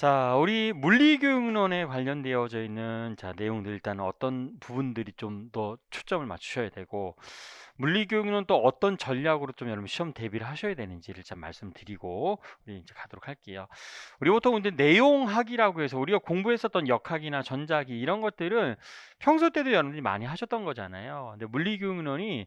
자, 우리 물리교육론에 관련되어져 있는 내용들 일단 어떤 부분들이 좀 더 초점을 맞추셔야 되고 물리교육론 또 어떤 전략으로 좀 여러분 시험 대비를 하셔야 되는지를 좀 말씀드리고 우리 이제 가도록 할게요. 우리 보통 근데 내용학이라고 해서 우리가 공부했었던 역학이나 전자기 이런 것들은 평소 때도 여러분들이 많이 하셨던 거잖아요. 근데 물리교육론이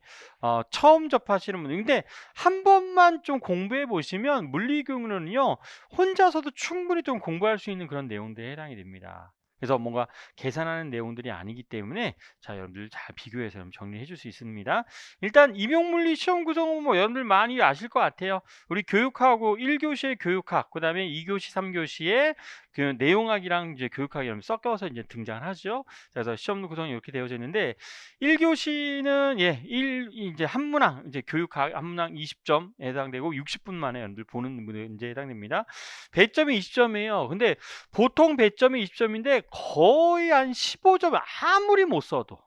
처음 접하시는 분들 근데 한 번만 좀 공부해 보시면 물리교육론은요 혼자서도 충분히 좀 공부할 수 있는 그런 내용들에 해당이 됩니다. 그래서 뭔가 계산하는 내용들이 아니기 때문에 여러분들 잘 비교해서 여러분 정리해 줄 수 있습니다. 일단 임용물리 시험 구성은 뭐 여러분들 많이 아실 것 같아요. 우리 교육하고 1교시의 교육학, 그다음에 2교시, 3교시의 그 내용학이랑 이제 교육학이 섞여서 이제 등장을 하죠. 그래서 시험 구성이 이렇게 되어져 있는데 1교시는 이제 한문항 이제 교육학 한문항 20점에 해당되고 60분 만에 여러분들 보는 문제에 해당됩니다. 배점이 20점이에요. 근데 보통 배점이 20점인데 거의 한 15점 아무리 못 써도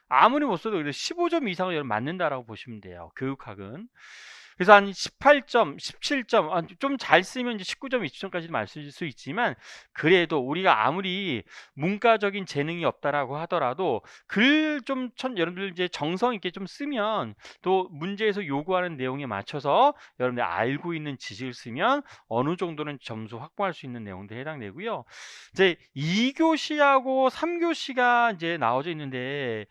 15점 이상은 여러분 맞는다라고 보시면 돼요. 교육학은. 그래서 한 18점, 17점, 좀 잘 쓰면 이제 19점, 20점까지 맞을 수 있지만 그래도 우리가 아무리 문과적인 재능이 없다라고 하더라도 글 좀 여러분들 이제 정성 있게 좀 쓰면 또 문제에서 요구하는 내용에 맞춰서 여러분들 알고 있는 지식을 쓰면 어느 정도는 점수 확보할 수 있는 내용들에 해당되고요. 이제 2교시하고 3교시가 이제 나와져 있는데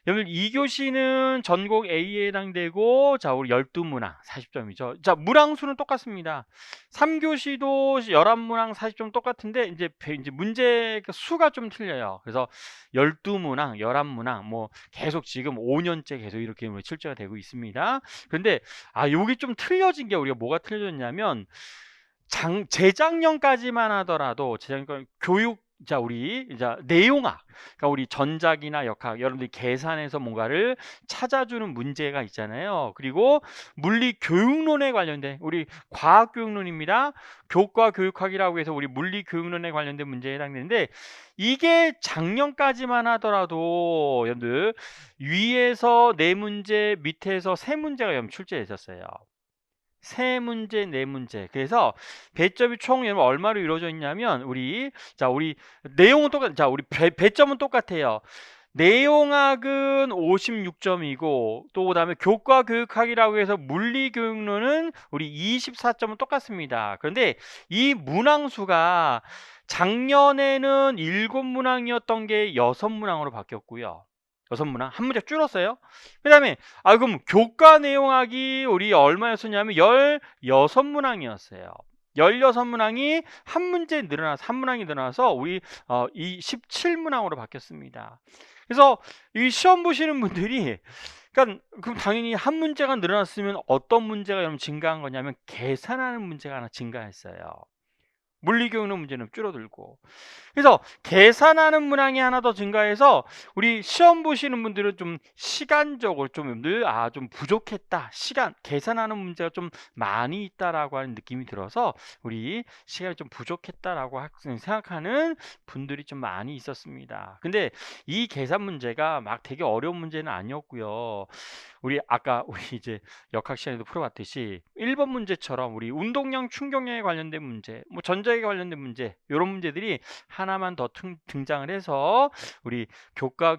여러분 2교시는 전공 A에 해당되고 우리 12문항 40점이죠. 자, 문항수는 똑같습니다. 3교시도 11문항 40점 똑같은데 이제 문제 수가 좀 틀려요. 그래서 12문항, 11문항 뭐 계속 지금 5년째 계속 이렇게 출제가 되고 있습니다. 그런데 여기 좀 틀려진 게 우리가 뭐가 틀려졌냐면 재작년까지만 하더라도 재작년 교육 우리 내용학 그러니까 우리 전자기나 역학 여러분들이 계산해서 뭔가를 찾아주는 문제가 있잖아요. 그리고 물리 교육론에 관련된 우리 과학 교육론입니다. 교과 교육학이라고 해서 우리 물리 교육론에 관련된 문제에 해당되는데 이게 작년까지만 하더라도 여러분들 위에서 4문제 밑에서 3문제가 여러분 출제됐었어요. 3문제, 4문제. 그래서 배점이 총 얼마로 이루어져 있냐면 우리 내용은 우리 배점은 똑같아요. 내용학은 56점이고 또 그다음에 교과 교육학이라고 해서 물리 교육론은 우리 24점은 똑같습니다. 그런데 이 문항수가 작년에는 7문항이었던 게 6문항으로 바뀌었고요. 6문항 한 문제 줄었어요. 그다음에 그럼 교과 내용학이 우리 얼마였었냐면 16문항이었어요. 16문항이 한 문제 늘어나서 한 문항이 늘어나서 우리 이 17문항으로 바뀌었습니다. 그래서 이 시험 보시는 분들이 그럼 당연히 한 문제가 늘어났으면 어떤 문제가 여러분 증가한 거냐면 계산하는 문제가 하나 증가했어요. 물리교육론 문제는 줄어들고 그래서 계산하는 문항이 하나 더 증가해서 우리 시험 보시는 분들은 좀 시간적으로 좀 늘 좀 부족했다. 계산하는 문제가 좀 많이 있다라고 하는 느낌이 들어서 우리 시간이 좀 부족했다라고 생각하는 분들이 좀 많이 있었습니다. 근데 이 계산 문제가 막 되게 어려운 문제는 아니었고요. 우리 아까 우리 이제 역학 시간에도 풀어봤듯이 1번 문제처럼 우리 운동량 충격량에 관련된 문제, 뭐 전자기에 관련된 문제 이런 문제들이 하나만 더 등장을 해서 우리 교과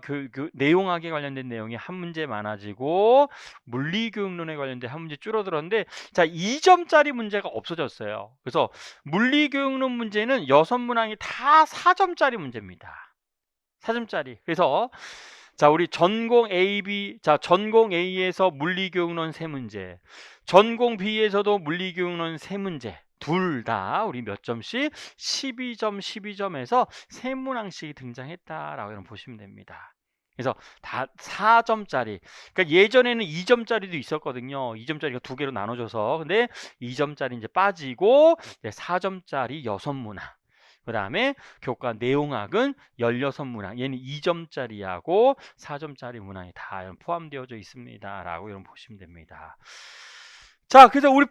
내용학에 관련된 내용이 한 문제 많아지고 물리교육론에 관련된 한 문제 줄어들었는데 2점짜리 문제가 없어졌어요. 그래서 물리교육론 문제는 6문항이 다 4점짜리 문제입니다. 4점짜리. 그래서 우리 전공 A, B, 전공 A에서 물리교육론 3문제, 전공 B에서도 물리교육론 3문제, 둘 다 우리 몇 점씩 12점, 12점에서 3문항씩 등장했다라고 여러분 보시면 됩니다. 그래서 다 4점짜리. 그러니까 예전에는 2점짜리도 있었거든요. 2점짜리가 2개로 나눠져서. 근데 2점짜리 이제 빠지고 4점짜리 6문항. 그 다음에 교과 내용학은 16문항, 얘는 2점짜리하고 4점짜리 문항이 다 포함되어져 있습니다. 라고 여러분 보시면 됩니다. 자, 그래서 우리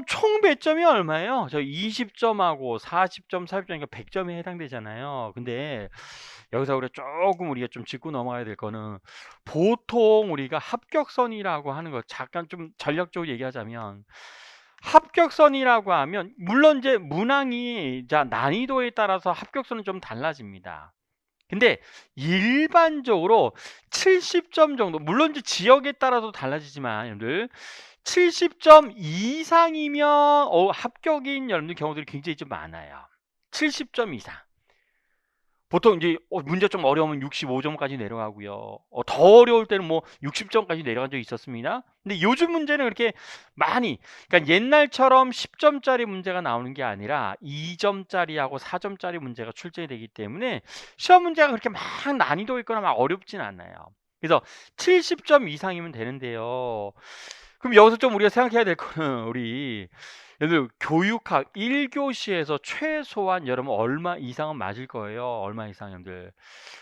총 배점이 얼마예요? 저 20점하고 40점, 40점이니까 100점에 해당되잖아요. 근데 여기서 우리가 좀 짚고 넘어가야 될 거는 보통 우리가 합격선이라고 하는 거 잠깐 좀 전략적으로 얘기하자면 합격선이라고 하면 물론 이제 문항이 자 난이도에 따라서 합격선은 좀 달라집니다. 근데 일반적으로 70점 정도, 물론 이제 지역에 따라서 달라지지만 여러분들 70점 이상이면 합격인 여러분들 경우들이 굉장히 좀 많아요. 70점 이상. 보통 이제 문제 좀 어려우면 65점까지 내려가고요. 더 어려울 때는 뭐 60점까지 내려간 적이 있었습니다. 근데 요즘 문제는 그렇게 많이, 그러니까 옛날처럼 10점짜리 문제가 나오는 게 아니라 2점짜리하고 4점짜리 문제가 출제가 되기 때문에 시험 문제가 그렇게 막 난이도 있거나 막 어렵진 않아요. 그래서 70점 이상이면 되는데요. 그럼 여기서 좀 우리가 생각해야 될 거는 우리 여러분 교육학 1교시에서 최소한 여러분 얼마 이상은 맞을 거예요. 얼마 이상 여러분들.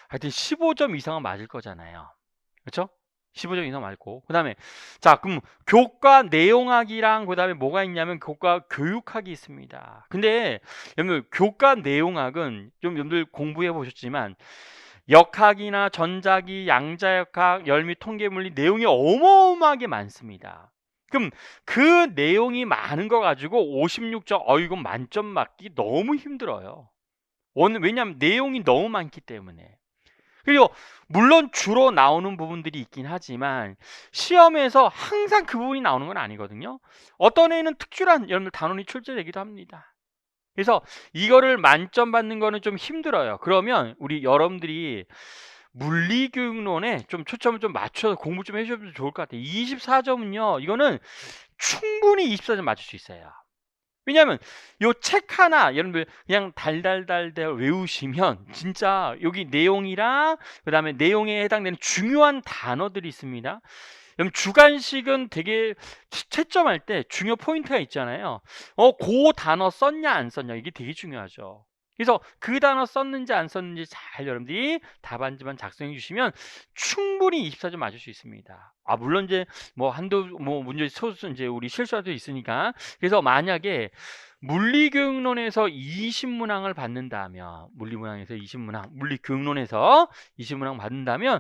하여튼 15점 이상은 맞을 거잖아요. 그렇죠? 15점 이상 맞고. 그다음에 자, 그럼 교과 내용학이랑 그다음에 뭐가 있냐면 교과 교육학이 있습니다. 근데 여러분 교과 내용학은 좀 여러분들 공부해 보셨지만 역학이나 전자기, 양자역학, 열미 통계물리 내용이 어마어마하게 많습니다. 그럼 그 내용이 많은 거 가지고 56점, 이건 만점 맞기 너무 힘들어요. 왜냐하면 내용이 너무 많기 때문에. 그리고 물론 주로 나오는 부분들이 있긴 하지만 시험에서 항상 그 부분이 나오는 건 아니거든요. 어떤 애는 특출한 여러분 단원이 출제되기도 합니다. 그래서 이거를 만점 받는 거는 좀 힘들어요. 그러면 우리 여러분들이 물리교육론에 좀 초점을 좀 맞춰서 공부 좀 해주셔도 좋을 것 같아요. 24점은요, 이거는 충분히 24점 맞을 수 있어요. 왜냐하면 요 책 하나 여러분들 그냥 달달달달 외우시면 진짜 여기 내용이랑 그 다음에 내용에 해당되는 중요한 단어들이 있습니다. 그럼 주관식은 되게 채점할 때 중요 포인트가 있잖아요. 그 단어 썼냐 안 썼냐 이게 되게 중요하죠. 그래서 그 단어 썼는지 안 썼는지 잘 여러분들이 답안지만 작성해 주시면 충분히 24점 맞을 수 있습니다. 물론 이제 뭐 한두 뭐 문제 소수 이제 우리 실수할 수 있으니까. 그래서 만약에 물리교육론에서 20문항을 받는다면 물리문항에서 20문항, 물리교육론에서 20문항 받는다면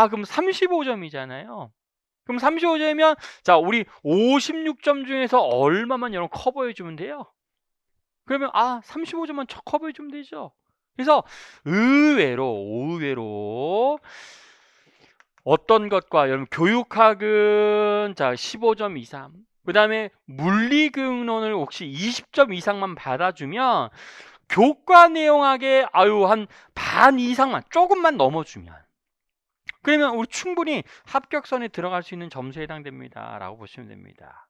그럼 35점이잖아요. 그럼 35점이면 자, 우리 56점 중에서 얼마만 여러분 커버해 주면 돼요? 그러면 35점만 커버해 주면 되죠. 그래서 의외로 어떤 것과 여러분 교육학은 자 15점 이상, 그 다음에 물리교육론을 혹시 20점 이상만 받아주면 교과 내용학에 한 반 이상만 조금만 넘어주면 그러면 우리 충분히 합격선에 들어갈 수 있는 점수에 해당됩니다 라고 보시면 됩니다.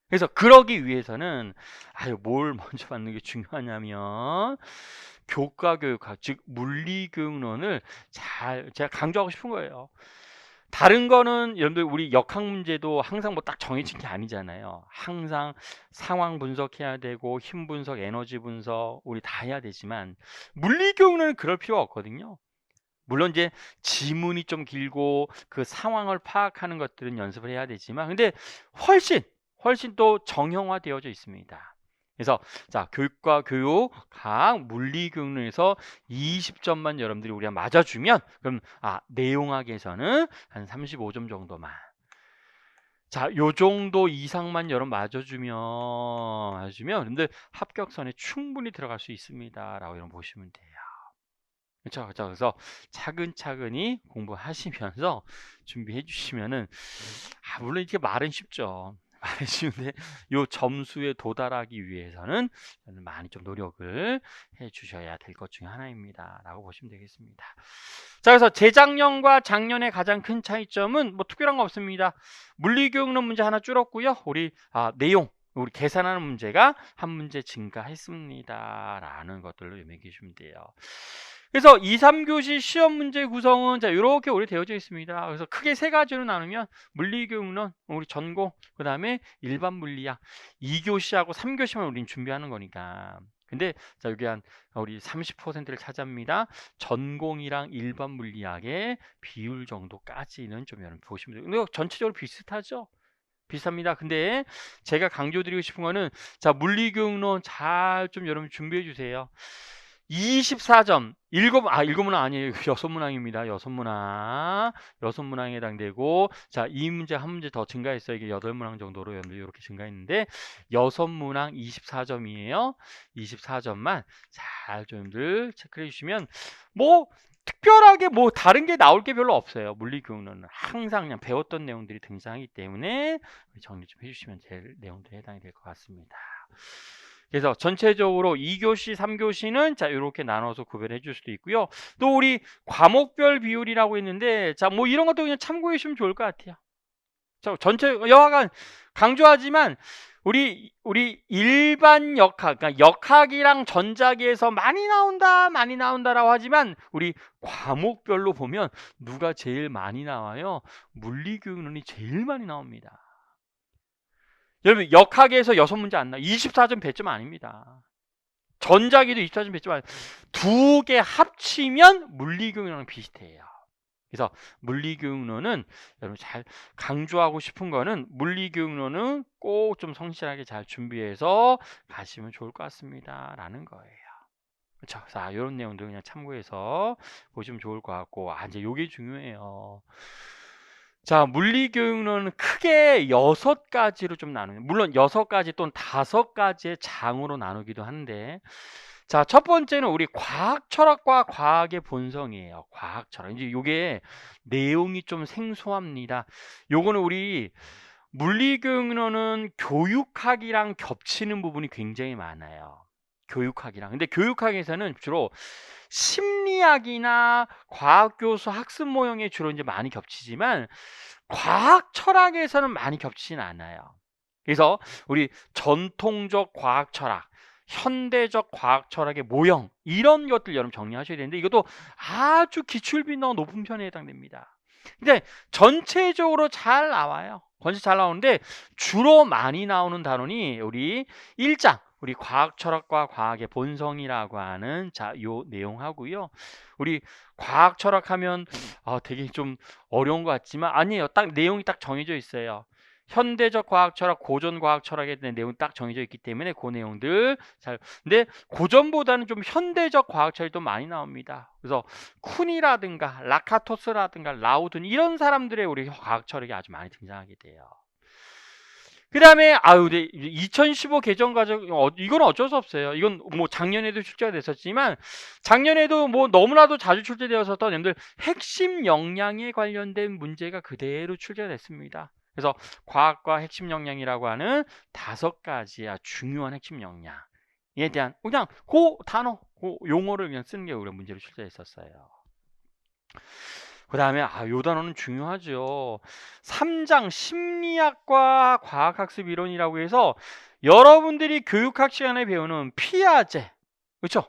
그래서 그러기 위해서는 뭘 먼저 받는 게 중요하냐면 교과 교육학, 즉 물리교육론을 제가 강조하고 싶은 거예요. 다른 거는 여러분들 우리 역학 문제도 항상 뭐 딱 정해진 게 아니잖아요. 항상 상황 분석해야 되고 힘 분석, 에너지 분석 우리 다 해야 되지만 물리교육론은 그럴 필요가 없거든요. 물론 이제 지문이 좀 길고 그 상황을 파악하는 것들은 연습을 해야 되지만 근데 훨씬 또 정형화되어져 있습니다. 그래서 자, 교육과 교육학 물리교육론에서 20점만 여러분들이 우리가 맞아주면 그럼 내용학에서는 한 35점 정도만, 자, 요 정도 이상만 여러분 맞아주면 여러분들 합격선에 충분히 들어갈 수 있습니다라고 여러분 보시면 돼요. 그렇죠. 그래서 차근차근히 공부하시면서 준비해 주시면은 물론 이렇게 말은 쉽죠. 말은 쉬운데 요 점수에 도달하기 위해서는 많이 좀 노력을 해 주셔야 될 것 중에 하나입니다 라고 보시면 되겠습니다. 자, 그래서 재작년과 작년의 가장 큰 차이점은 뭐 특별한 거 없습니다. 물리교육론 문제 하나 줄었고요. 우리 내용 우리 계산하는 문제가 한 문제 증가했습니다 라는 것들로 매기시면 돼요. 그래서 2, 3교시 시험 문제 구성은 자 이렇게 우리 되어져 있습니다. 그래서 크게 세 가지로 나누면 물리교육론, 우리 전공, 그 다음에 일반 물리학 2교시하고 3교시만 우리는 준비하는 거니까. 근데 자 여기 한 우리 30%를 차지합니다. 전공이랑 일반 물리학의 비율 정도까지는 좀 여러분 보시면 돼요. 근데 전체적으로 비슷하죠? 비슷합니다. 근데 제가 강조드리고 싶은 거는 자 물리교육론 잘 좀 여러분 준비해 주세요. 24점. 일곱 문항 아니에요. 여섯 문항입니다. 여섯 문항에 해당되고, 자, 이 문제 한 문제 더 증가했어요. 이게 8문항 정도로 이렇게 증가했는데, 여섯 문항 24점이에요. 24점만 잘 좀들 체크해 주시면, 뭐, 특별하게 뭐 다른 게 나올 게 별로 없어요. 물리교육론은 항상 그냥 배웠던 내용들이 등장하기 때문에 정리 좀 해주시면 제일 내용들이 해당이 될 것 같습니다. 그래서 전체적으로 2교시, 3교시는 자 이렇게 나눠서 구별해 줄 수도 있고요. 또 우리 과목별 비율이라고 했는데 자 뭐 이런 것도 그냥 참고해 주시면 좋을 것 같아요. 자, 전체 여하간 강조하지만 우리 일반 역학, 그러니까 역학이랑 전자기에서 많이 나온다라고 하지만 우리 과목별로 보면 누가 제일 많이 나와요? 물리교육론이 제일 많이 나옵니다. 여러분 역학에서 6문제 안 나와요. 24점 100점 아닙니다. 전자기도 24점 100점 아니에요. 두 개 합치면 물리교육론은 비슷해요. 그래서 물리교육론은 여러분 잘 강조하고 싶은 거는 물리교육론은 꼭 좀 성실하게 잘 준비해서 가시면 좋을 것 같습니다. 라는 거예요. 그렇죠. 자, 이런 내용들 그냥 참고해서 보시면 좋을 것 같고, 이제 요게 중요해요. 자, 물리교육론은 크게 6가지로 좀 나누요. 물론 6가지 또는 5가지의 장으로 나누기도 한데, 자, 첫 번째는 우리 과학 철학과 과학의 본성이에요. 과학 철학. 이제 요게 내용이 좀 생소합니다. 요거는 우리 물리교육론은 교육학이랑 겹치는 부분이 굉장히 많아요. 교육학이랑. 근데 교육학에서는 주로 심리학이나 과학교수 학습 모형에 주로 이제 많이 겹치지만 과학 철학에서는 많이 겹치진 않아요. 그래서 우리 전통적 과학 철학, 현대적 과학 철학의 모형 이런 것들 여러분 정리하셔야 되는데 이것도 아주 기출 빈도가 높은 편에 해당됩니다. 근데 전체적으로 잘 나와요. 전체 잘 나오는데 주로 많이 나오는 단원이 우리 1장 우리 과학 철학과 과학의 본성이라고 하는 자, 요 내용하고요. 우리 과학 철학하면 되게 좀 어려운 것 같지만 아니에요. 딱 내용이 딱 정해져 있어요. 현대적 과학 철학, 고전 과학 철학에 대한 내용이 딱 정해져 있기 때문에 그 내용들 잘. 근데 고전보다는 좀 현대적 과학 철학이 좀 많이 나옵니다. 그래서 쿤이라든가 라카토스라든가 라우든 이런 사람들의 우리 과학 철학이 아주 많이 등장하게 돼요. 그 다음에 2015 개정 과정 이건 어쩔 수 없어요. 이건 뭐 작년에도 출제가 됐었지만 작년에도 뭐 너무나도 자주 출제되었었던 여러분들 핵심 역량에 관련된 문제가 그대로 출제가 됐습니다. 그래서 과학과 핵심 역량이라고 하는 5가지야 중요한 핵심 역량에 대한 그냥 그 단어, 그 용어를 그냥 쓰는 게 우리 문제로 출제했었어요. 그 다음에 요 단어는 중요하죠. 3장 심리학과 과학학습 이론이라고 해서 여러분들이 교육학 시간에 배우는 피아제, 그렇죠?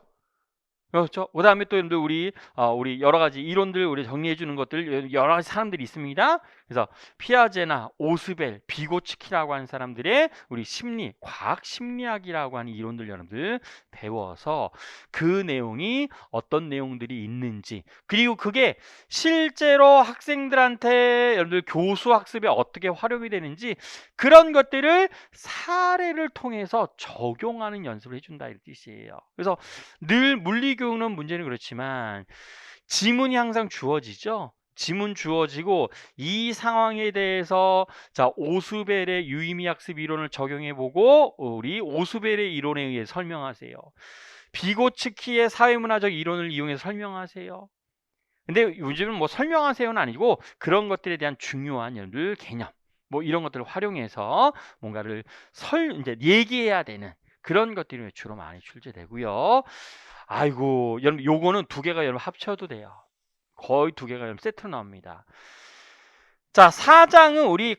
그렇죠. 그 다음에 또 여러분들 우리 여러 가지 이론들 우리 정리해 주는 것들 여러 가지 사람들이 있습니다. 그래서 피아제나 오스벨, 비고츠키라고 하는 사람들의 우리 심리, 과학 심리학이라고 하는 이론들 여러분들 배워서 그 내용이 어떤 내용들이 있는지 그리고 그게 실제로 학생들한테 여러분들 교수 학습에 어떻게 활용이 되는지 그런 것들을 사례를 통해서 적용하는 연습을 해준다 이 뜻이에요. 그래서 늘 물리교육은 문제는 그렇지만 지문이 항상 주어지죠. 지문 주어지고 이 상황에 대해서 자 오스벨의 유의미 학습 이론을 적용해보고 우리 오스벨의 이론에 의해 설명하세요. 비고츠키의 사회문화적 이론을 이용해서 설명하세요. 근데 요즘은 뭐 설명하세요는 아니고 그런 것들에 대한 중요한 여러분들 개념 뭐 이런 것들을 활용해서 뭔가를 이제 얘기해야 되는 그런 것들이 주로 많이 출제되고요. 아이고, 여러분 요거는 2개가 여러분 합쳐도 돼요. 거의 2개가 여러분 세트로 나옵니다. 자, 4장은 우리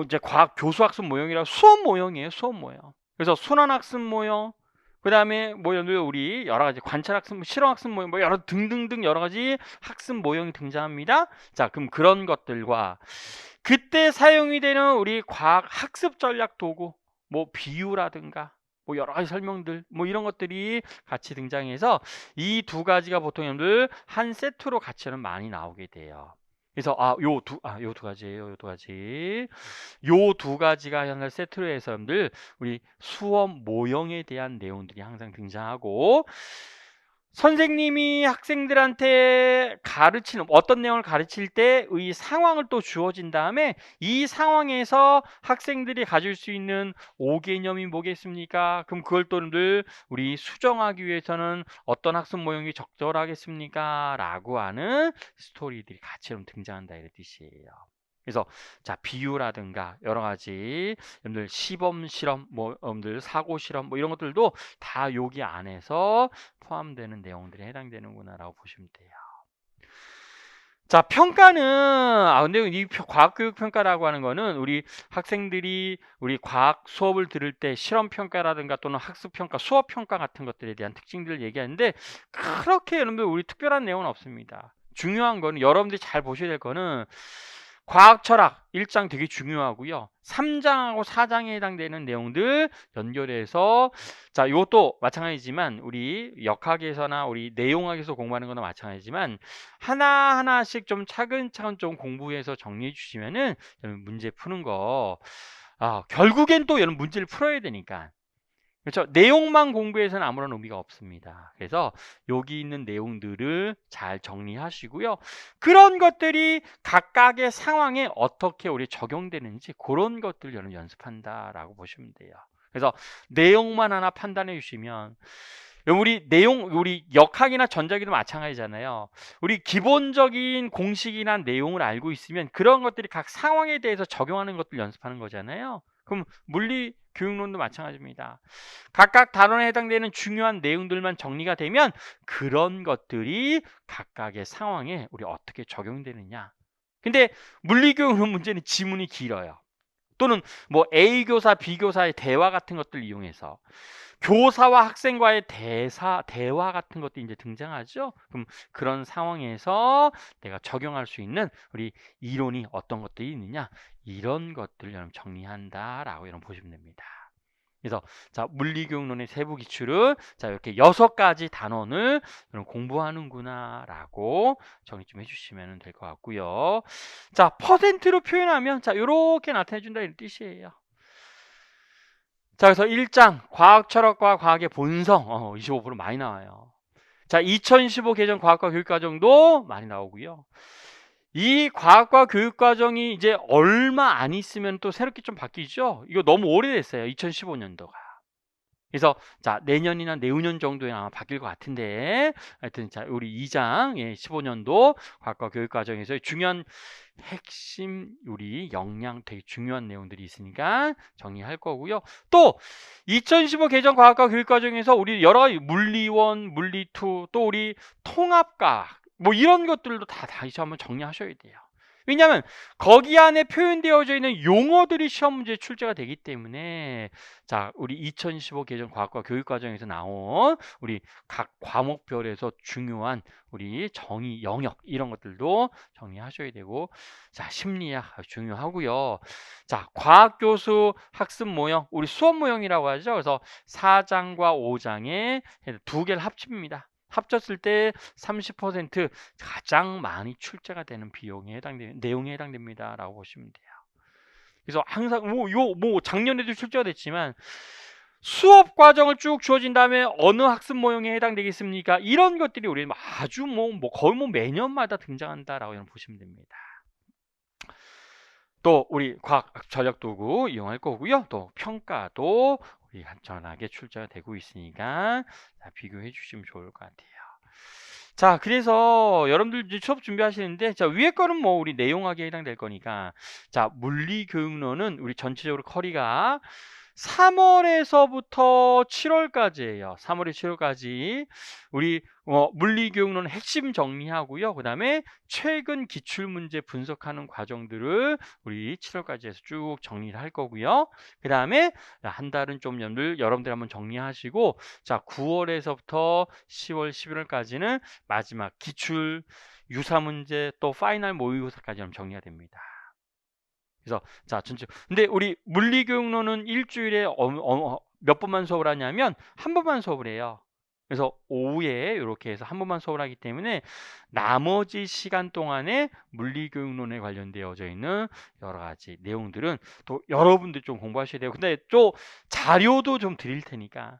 이제 과학 교수 학습 모형이라 수업 모형이에요. 수업 모형. 그래서 순환 학습 모형, 그 다음에 뭐 우리 여러 가지 관찰 학습, 실험 학습 모형, 뭐 여러 등등등 여러 가지 학습 모형이 등장합니다. 자, 그럼 그런 것들과 그때 사용이 되는 우리 과학 학습 전략 도구, 뭐 비유라든가 뭐 여러 가지 설명들 뭐 이런 것들이 같이 등장해서 이 2가지가 보통 여러분들 한 세트로 같이 많이 나오게 돼요. 그래서 요 두 가지예요. 요 2가지. 요 2가지가 하나의 세트로 해서 여러분들 우리 수업 모형에 대한 내용들이 항상 등장하고 선생님이 학생들한테 가르치는 어떤 내용을 가르칠 때의 상황을 또 주어진 다음에 이 상황에서 학생들이 가질 수 있는 오개념이 뭐겠습니까? 그럼 그걸 또 늘 우리 수정하기 위해서는 어떤 학습 모형이 적절하겠습니까? 라고 하는 스토리들이 같이 좀 등장한다 이런 뜻이에요. 그래서 자 비유라든가 여러 가지 여러분들 시범 실험 뭐 여러분들 사고 실험 뭐 이런 것들도 다 여기 안에서 포함되는 내용들에 해당되는구나라고 보시면 돼요. 자 평가는 근데 이 과학교육 평가라고 하는 거는 우리 학생들이 우리 과학 수업을 들을 때 실험 평가라든가 또는 학습 평가, 수업 평가 같은 것들에 대한 특징들을 얘기하는데 그렇게 여러분들 우리 특별한 내용은 없습니다. 중요한 거는 여러분들이 잘 보셔야 될 거는 과학 철학 1장 되게 중요하고요. 3장하고 4장에 해당되는 내용들 연결해서 자, 이것도 마찬가지지만 우리 역학에서나 우리 내용학에서 공부하는 거나 마찬가지지만 하나하나씩 좀 차근차근 좀 공부해서 정리해 주시면은 여러분 문제 푸는 거 결국엔 또 여러분 문제를 풀어야 되니까 그렇죠. 내용만 공부해서는 아무런 의미가 없습니다. 그래서 여기 있는 내용들을 잘 정리하시고요. 그런 것들이 각각의 상황에 어떻게 우리 적용되는지 그런 것들 여러분 연습한다라고 보시면 돼요. 그래서 내용만 하나 판단해 주시면 우리 역학이나 전자기도 마찬가지잖아요. 우리 기본적인 공식이나 내용을 알고 있으면 그런 것들이 각 상황에 대해서 적용하는 것들 연습하는 거잖아요. 그럼 물리 교육론도 마찬가지입니다. 각각 단원에 해당되는 중요한 내용들만 정리가 되면 그런 것들이 각각의 상황에 우리 어떻게 적용되느냐. 근데 물리교육론 문제는 지문이 길어요. 또는 뭐 A 교사, B 교사의 대화 같은 것들 이용해서 교사와 학생과의 대화 같은 것도 이제 등장하죠. 그럼 그런 상황에서 내가 적용할 수 있는 우리 이론이 어떤 것들이 있느냐 이런 것들 여러분 정리한다라고 여러분 보시면 됩니다. 그래서 자 물리교육론의 세부 기출은 자 이렇게 6가지 단원을 여러분 공부하는구나라고 정리 좀 해주시면 될 것 같고요. 자 퍼센트로 표현하면 자 이렇게 나타내준다 이런 뜻이에요. 자 그래서 1장 과학 철학과 과학의 본성 25% 많이 나와요. 자 2015 개정 과학과 교육과정도 많이 나오고요. 이 과학과 교육과정이 이제 얼마 안 있으면 또 새롭게 좀 바뀌죠. 이거 너무 오래됐어요. 2015년도가. 그래서 자 내년이나 내후년 정도에 아마 바뀔 것 같은데 하여튼 자 우리 2장 15년도 과학과 교육과정에서 중요한 핵심 우리 역량 되게 중요한 내용들이 있으니까 정리할 거고요. 또 2015 개정 과학과 교육과정에서 우리 여러 가지 물리1, 물리2 또 우리 통합과학 뭐 이런 것들도 다 다시 한번 정리하셔야 돼요. 왜냐하면 거기 안에 표현되어져 있는 용어들이 시험 문제에 출제가 되기 때문에 자 우리 2015 개정 과학과 교육과정에서 나온 우리 각 과목별에서 중요한 우리 정의 영역 이런 것들도 정리하셔야 되고 자 심리학 중요하고요. 자 과학교수 학습 모형 우리 수업 모형이라고 하죠. 그래서 4장과 5장에 2개를 합칩니다. 합쳤을 때 30% 가장 많이 출제가 되는 비용에 해당되는 내용에 해당됩니다라고 보시면 돼요. 그래서 항상 뭐 작년에도 출제가 됐지만 수업 과정을 쭉 주어진 다음에 어느 학습 모형에 해당되겠습니까? 이런 것들이 우리 아주 거의 매년마다 등장한다라고 보시면 됩니다. 또 우리 과학 전략 도구 이용할 거고요. 또 평가도 우리 간단하게 출제가 되고 있으니까 비교해 주시면 좋을 것 같아요. 자 그래서 여러분들 이제 수업 준비하시는데 자 위에 거는 뭐 우리 내용학에 해당될 거니까 자 물리교육론은 우리 전체적으로 커리가 3월에서부터 7월까지예요. 3월에 7월까지 우리 물리교육론 핵심 정리하고요. 그 다음에 최근 기출문제 분석하는 과정들을 우리 7월까지 해서 쭉 정리를 할 거고요. 그 다음에 한 달은 좀 여러분들 한번 정리하시고 자 9월에서부터 10월, 11월까지는 마지막 기출, 유사문제 또 파이널 모의고사까지 정리가 됩니다. 그래서 자 전체 근데 우리 물리교육론은 일주일에 몇 번만 수업을 하냐면 한 번만 수업을 해요. 그래서 오후에 이렇게 해서 한 번만 수업을 하기 때문에 나머지 시간 동안에 물리교육론에 관련되어져 있는 여러 가지 내용들은 또 여러분들 좀 공부하셔야 돼요. 근데 또 자료도 좀 드릴 테니까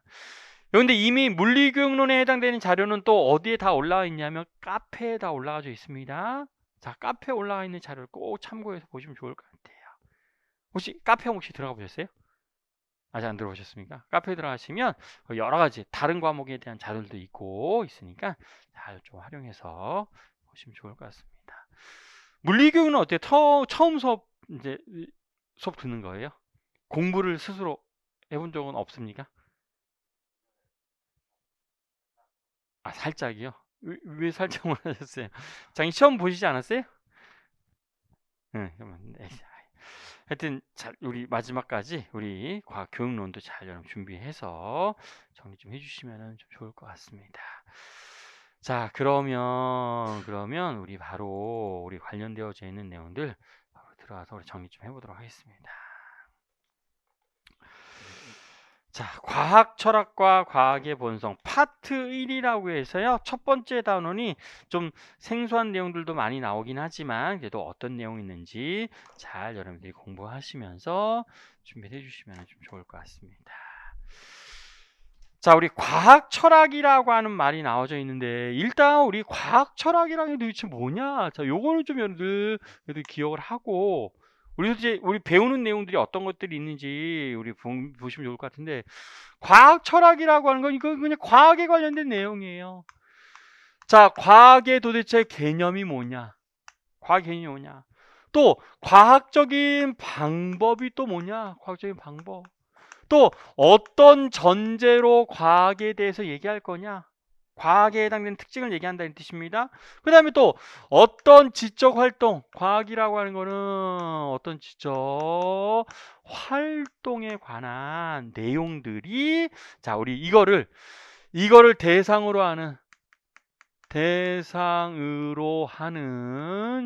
그런데 이미 물리교육론에 해당되는 자료는 또 어디에 다 올라와 있냐면 카페에 다 올라가져 있습니다. 자, 카페에 올라와 있는 자료를 꼭 참고해서 보시면 좋을 것 같아요. 혹시 카페 혹시 들어가 보셨어요? 아직 안 들어보셨습니까? 카페에 들어가시면 여러 가지 다른 과목에 대한 자료들도 있고 있으니까 잘 좀 활용해서 보시면 좋을 것 같습니다. 물리교육은 어때요? 처음 수업 이제 수업 듣는 거예요? 공부를 스스로 해본 적은 없습니까? 아, 살짝이요? 왜 살짝만 하셨어요? 장님 시험 보시지 않았어요? 응, 그러면 네. 하여튼 잘 우리 마지막까지 우리 과학 교육론도 잘 여러분 준비해서 정리 좀 해주시면 좀 좋을 것 같습니다. 자, 그러면 우리 바로 우리 관련되어져 있는 내용들 바로 들어가서 우리 정리 좀 해보도록 하겠습니다. 자, 과학 철학과 과학의 본성 파트 1이라고 해서요. 첫 번째 단원이 좀 생소한 내용들도 많이 나오긴 하지만 그래도 어떤 내용이 있는지 잘 여러분들이 공부하시면서 준비해 주시면 좀 좋을 것 같습니다. 자, 우리 과학 철학이라고 하는 말이 나와져 있는데 일단 우리 과학 철학이라는 게 도대체 뭐냐? 자, 요거는 좀 여러분들 기억을 하고 우리 배우는 내용들이 어떤 것들이 있는지 우리 보시면 좋을 것 같은데 과학 철학이라고 하는 건 이거 그냥 과학에 관련된 내용이에요. 자, 과학의 도대체 개념이 뭐냐? 과학 개념이 뭐냐? 또 과학적인 방법이 또 뭐냐? 과학적인 방법. 또 어떤 전제로 과학에 대해서 얘기할 거냐? 과학에 해당되는 특징을 얘기한다는 뜻입니다. 그 다음에 또 어떤 지적 활동, 과학이라고 하는 거는 어떤 지적 활동에 관한 내용들이 자, 우리 이거를 대상으로 하는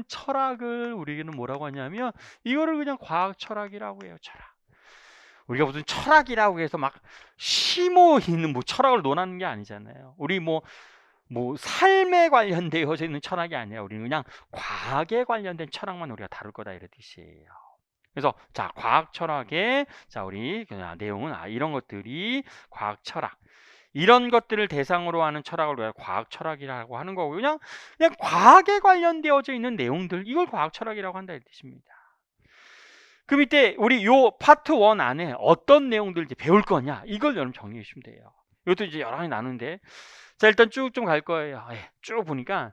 철학을 우리에게는 뭐라고 하냐면 이거를 그냥 과학 철학이라고 해요. 철학. 우리가 무슨 철학이라고 해서 막 심오 있는 뭐 철학을 논하는 게 아니잖아요. 우리 뭐 삶에 관련되어져 있는 철학이 아니라 우리는 그냥 과학에 관련된 철학만 우리가 다룰 거다 이런 뜻이에요. 그래서 자, 과학 철학의 자, 우리 그냥 내용은 이런 것들이 과학 철학. 이런 것들을 대상으로 하는 철학을 우리가 과학 철학이라고 하는 거고 그냥 과학에 관련되어져 있는 내용들 이걸 과학 철학이라고 한다 이 뜻입니다. 그 밑에 우리 요 파트 1 안에 어떤 내용들 이제 배울 거냐 이걸 여러분 정리해 주시면 돼요. 이것도 이제 여러 가지 나누는데 자, 일단 쭉 좀 갈 거예요. 쭉 보니까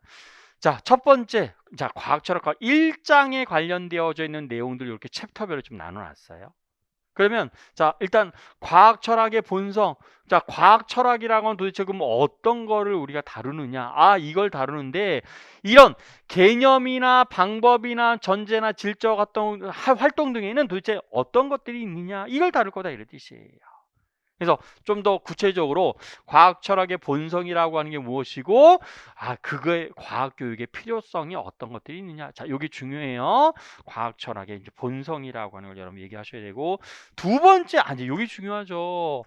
자, 첫 번째 자, 과학 철학과 1장에 관련되어져 있는 내용들 이렇게 챕터별로 좀 나눠 놨어요. 그러면 자, 일단 과학 철학의 본성. 자, 과학 철학이라고 하면 도대체 그럼 어떤 거를 우리가 다루느냐? 이걸 다루는데 이런 개념이나 방법이나 전제나 질적 활동 등에는 도대체 어떤 것들이 있느냐? 이걸 다룰 거다 이런 뜻이에요. 그래서 좀 더 구체적으로 과학 철학의 본성이라고 하는 게 무엇이고 그거의 과학 교육의 필요성이 어떤 것들이 있느냐. 자, 여기 중요해요. 과학 철학의 이제 본성이라고 하는 걸 여러분 얘기하셔야 되고 두 번째 여기 중요하죠.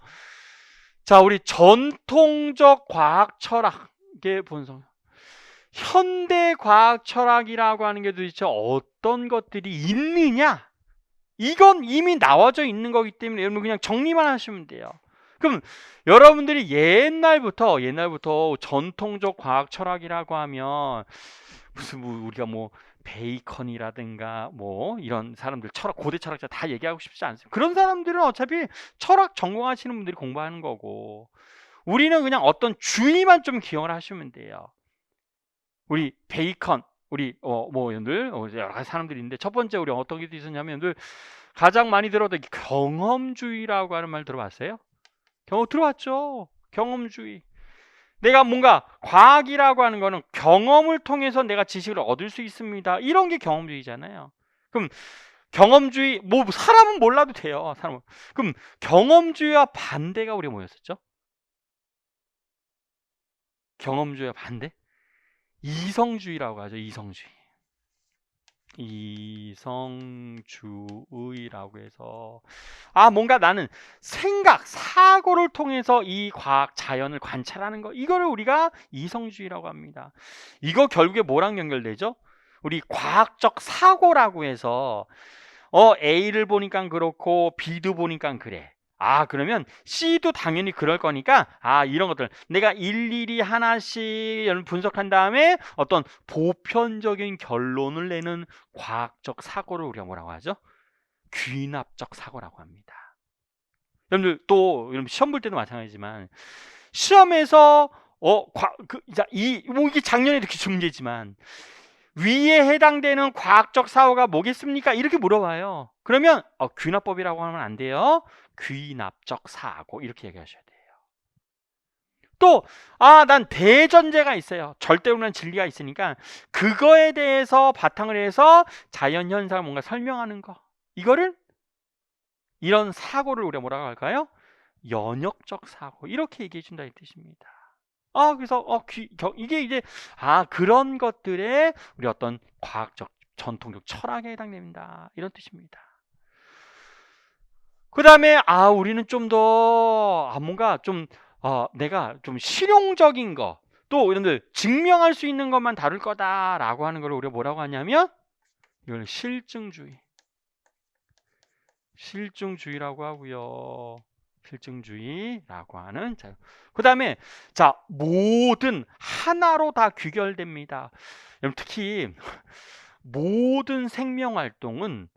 자, 우리 전통적 과학 철학의 본성. 현대 과학 철학이라고 하는 게 도대체 어떤 것들이 있느냐? 이건 이미 나와져 있는 거기 때문에 여러분 그냥 정리만 하시면 돼요. 그럼 여러분들이 옛날부터 전통적 과학 철학이라고 하면 무슨 우리가 베이컨이라든가 이런 사람들 고대 철학자 다 얘기하고 싶지 않습니다. 그런 사람들은 어차피 철학 전공하시는 분들이 공부하는 거고 우리는 그냥 어떤 주의만 좀 기억을 하시면 돼요. 우리 베이컨 여러분들 여러 가지 사람들이 있는데 첫 번째 우리 어떤 게 있었냐면 여러분들 가장 많이 들어도 경험주의라고 하는 말 들어봤어요? 들어봤죠? 경험주의. 내가 뭔가 과학이라고 하는 거는 경험을 통해서 내가 지식을 얻을 수 있습니다. 이런 게 경험주의잖아요. 그럼 경험주의 사람은 몰라도 돼요. 사람은. 그럼 경험주의와 반대가 우리가 뭐였었죠? 경험주의와 반대? 이성주의라고 하죠. 이성주의라고 해서 뭔가 나는 사고를 통해서 이 과학 자연을 관찰하는 거 이거를 우리가 이성주의라고 합니다. 이거 결국에 뭐랑 연결되죠? 우리 과학적 사고라고 해서 A를 보니까 그렇고 B도 보니까 그래. 그러면 C도 당연히 그럴 거니까 이런 것들 내가 일일이 하나씩 분석한 다음에 어떤 보편적인 결론을 내는 과학적 사고를 우리가 뭐라고 하죠? 귀납적 사고라고 합니다. 여러분들 또 여러분 시험 볼 때도 마찬가지지만 시험에서 이게 작년에 이렇게 문제지만 위에 해당되는 과학적 사고가 뭐겠습니까? 이렇게 물어봐요. 그러면 귀납법이라고 하면 안 돼요. 귀납적 사고 이렇게 얘기하셔야 돼요. 또 난 대전제가 있어요. 절대론이라는 진리가 있으니까 그거에 대해서 바탕을 해서 자연현상을 뭔가 설명하는 거, 이거를 이런 사고를 우리가 뭐라고 할까요? 연역적 사고 이렇게 얘기해 준다 이 뜻입니다. 그래서 이게 이제 그런 것들에 우리 어떤 과학적 전통적 철학에 해당됩니다. 이런 뜻입니다. 그 다음에 우리는 좀 더 뭔가 좀 내가 좀 실용적인 거, 또 여러분들 증명할 수 있는 것만 다룰 거다라고 하는 걸 우리가 뭐라고 하냐면 이걸 실증주의라고 하고요. 실증주의라고 하는. 그 다음에 모든 하나로 다 귀결됩니다. 특히 모든 생명활동은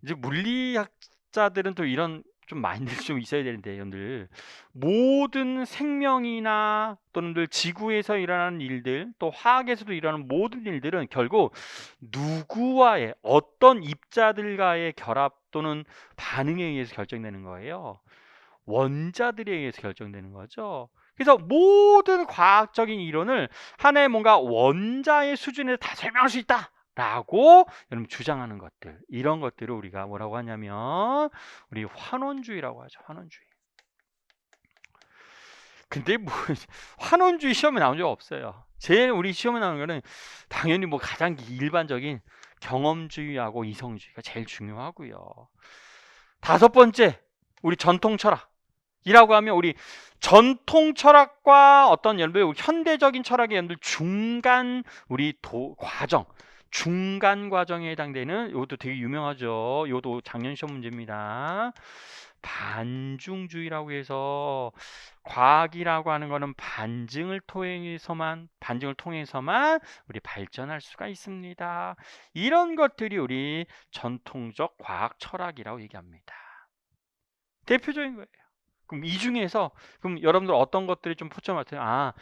이제 물리학자들은 또 이런 좀 마인드가 좀 있어야 되는데, 여러분들 모든 생명이나 또는 지구에서 일어나는 일들, 또 화학에서도 일어나는 모든 일들은 결국 누구와의 어떤 입자들과의 결합 또는 반응에 의해서 결정되는 거예요. 원자들에 의해서 결정되는 거죠. 그래서 모든 과학적인 이론을 하나의 뭔가 원자의 수준에서 다 설명할 수 있다 라고 여러분 주장하는 것들, 이런 것들을 우리가 뭐라고 하냐면 우리 환원주의라고 하죠. 환원주의. 근데 환원주의 시험에 나온 적 없어요. 제일 우리 시험에 나오는 거는 당연히 가장 일반적인 경험주의하고 이성주의가 제일 중요하고요. 다섯 번째, 우리 전통 철학이라고 하면 우리 전통 철학과 어떤 현대적인 철학의 중간 과정, 중간 과정에 해당되는, 이것도 되게 유명하죠. 이것도 작년 시험 문제입니다. 반증주의라고 해서 과학이라고 하는 것은 반증을 통해서만 우리 발전할 수가 있습니다. 이런 것들이 우리 전통적 과학 철학이라고 얘기합니다. 대표적인 거예요. 그럼 이 중에서 그럼 여러분들 어떤 것들이 좀 포점을 맞춰요?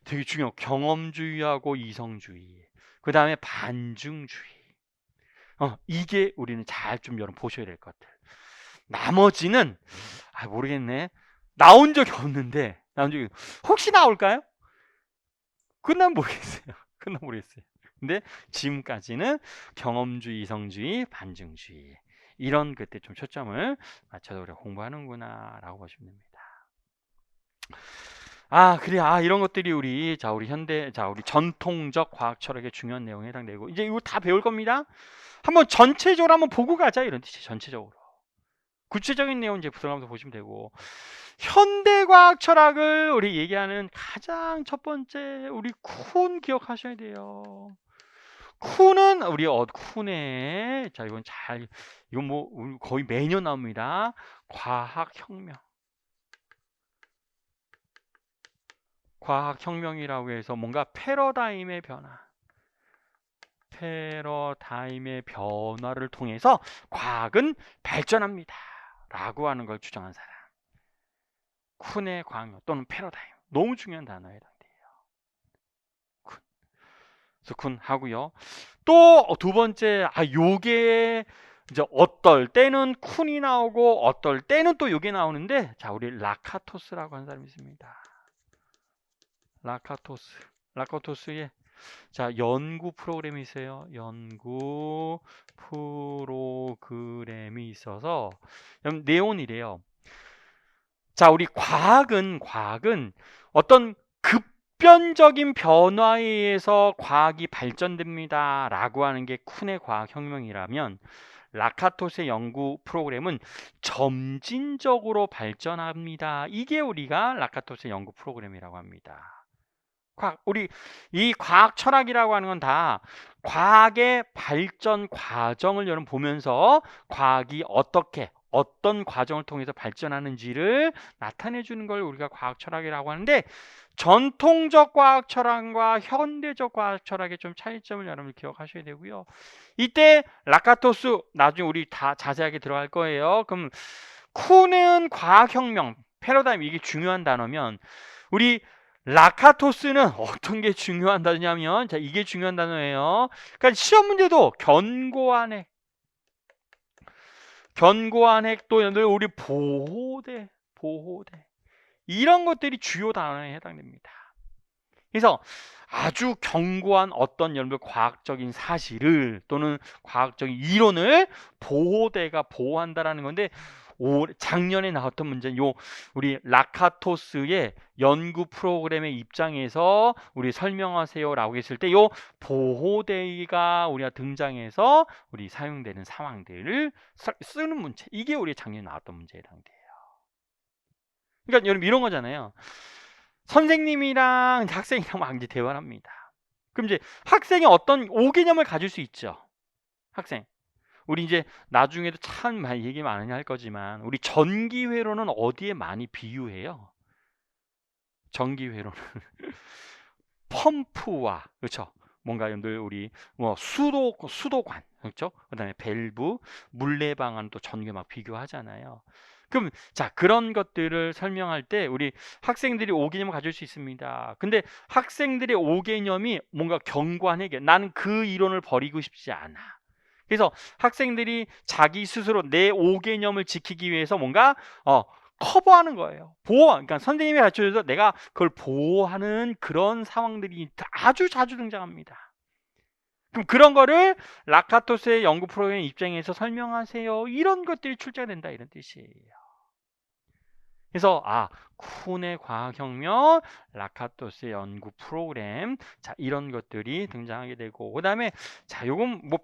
되게 중요해요. 경험주의하고 이성주의. 그 다음에 반증주의. 이게 우리는 잘 좀 여러분 보셔야 될 것들. 나머지는 모르겠네. 나온 적이 없는데 혹시 나올까요? 그건 모르겠어요. 근데 지금까지는 경험주의, 이성주의, 반증주의, 이런 그때 좀 초점을 맞춰서 우리가 공부하는구나 라고 보시면 됩니다. 그래. 이런 것들이 우리 우리 전통적 과학 철학의 중요한 내용에 해당되고, 이제 이거 다 배울 겁니다. 한번 전체적으로 한번 보고 가자, 이런 뜻이 전체적으로. 구체적인 내용 이제 들어가면서 보시면 되고, 현대 과학 철학을 우리 얘기하는 가장 첫 번째 우리 쿤 기억하셔야 돼요. 쿤은 우리 쿤의 이건 거의 매년 나옵니다. 과학혁명이라고 해서 뭔가 패러다임의 변화를 통해서 과학은 발전합니다 라고 하는 걸 주장한 사람, 쿤의 과학력 또는 패러다임, 너무 중요한 단어에 해당돼요. 그래서 쿤 하고요. 또 두 번째, 요게 이제 어떨 때는 쿤이 나오고 어떨 때는 또 요게 나오는데, 우리 라카토스라고 하는 사람이 있습니다. 라카토스의 연구 프로그램이 있어요. 연구 프로그램이 있어서 내용은 이래요. 우리 과학은 어떤 급변적인 변화에 의해서 과학이 발전됩니다 라고 하는 게 쿤의 과학혁명이라면, 라카토스의 연구 프로그램은 점진적으로 발전합니다. 이게 우리가 라카토스의 연구 프로그램이라고 합니다. 우리 이 과학 철학이라고 하는 건 다 과학의 발전 과정을 여러분 보면서 과학이 어떻게 어떤 과정을 통해서 발전하는지를 나타내 주는 걸 우리가 과학 철학이라고 하는데, 전통적 과학 철학과 현대적 과학 철학의 좀 차이점을 여러분 기억하셔야 되고요. 이때 라카토스 나중에 우리 다 자세하게 들어갈 거예요. 그럼 쿠는 과학혁명, 패러다임, 이게 중요한 단어면, 우리 라카토스는 어떤 게 중요한 단어냐면, 자, 이게 중요한 단어예요. 그러니까 시험 문제도 견고한 핵도 우리 보호대 이런 것들이 주요 단어에 해당됩니다. 그래서 아주 견고한 어떤 여러분들 과학적인 사실을 또는 과학적인 이론을 보호대가 보호한다라는 건데, 작년에 나왔던 문제는 우리 라카토스의 연구 프로그램의 입장에서 우리 설명하세요라고 했을 때 요 보호대가 우리가 등장해서 우리 사용되는 상황들을 쓰는 문제, 이게 우리 작년에 나왔던 문제에 해당돼요. 그러니까 여러분 이런 거잖아요. 선생님이랑 학생이랑 막 이제 대화를 합니다. 그럼 이제 학생이 어떤 오개념을 가질 수 있죠. 학생. 우리 이제 나중에도 참 많이 얘기 많이 할 거지만, 우리 전기회로는 어디에 많이 비유해요? 전기회로는 펌프와, 그렇죠? 뭔가 여러분들 우리 뭐 수도관, 그렇죠? 그다음에 밸브, 물레방아는 또 전기 막 비교하잖아요. 그럼 자, 그런 것들을 설명할 때 우리 학생들이 오개념을 가질 수 있습니다. 근데 학생들의 오개념이 뭔가 견고한 해결, 나는 그 이론을 버리고 싶지 않아. 그래서 학생들이 자기 스스로 내 오개념을 지키기 위해서 뭔가 커버하는 거예요. 그러니까 선생님이 가르쳐줘서 내가 그걸 보호하는 그런 상황들이 아주 자주 등장합니다. 그럼 그런 거를 라카토스의 연구 프로그램 입장에서 설명하세요. 이런 것들이 출제가 된다, 이런 뜻이에요. 그래서 쿤의 과학혁명, 라카토스의 연구 프로그램, 자, 이런 것들이 등장하게 되고, 그 다음에 자, 요건 뭐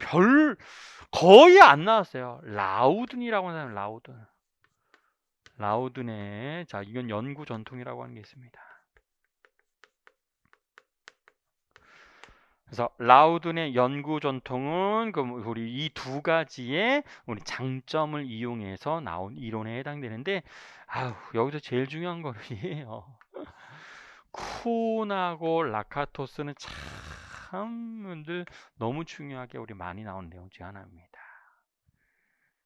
거의 안 나왔어요. 라우든이라고 하는 사람, 라우든의, 자, 이건 연구 전통이라고 하는 게 있습니다. 그래서 라우든의 연구 전통은 우리 이 두 가지의 우리 장점을 이용해서 나온 이론에 해당되는데, 여기서 제일 중요한 거예요. 쿤하고 라카토스는 참 너무 중요하게 우리 많이 나온 내용 중 하나입니다.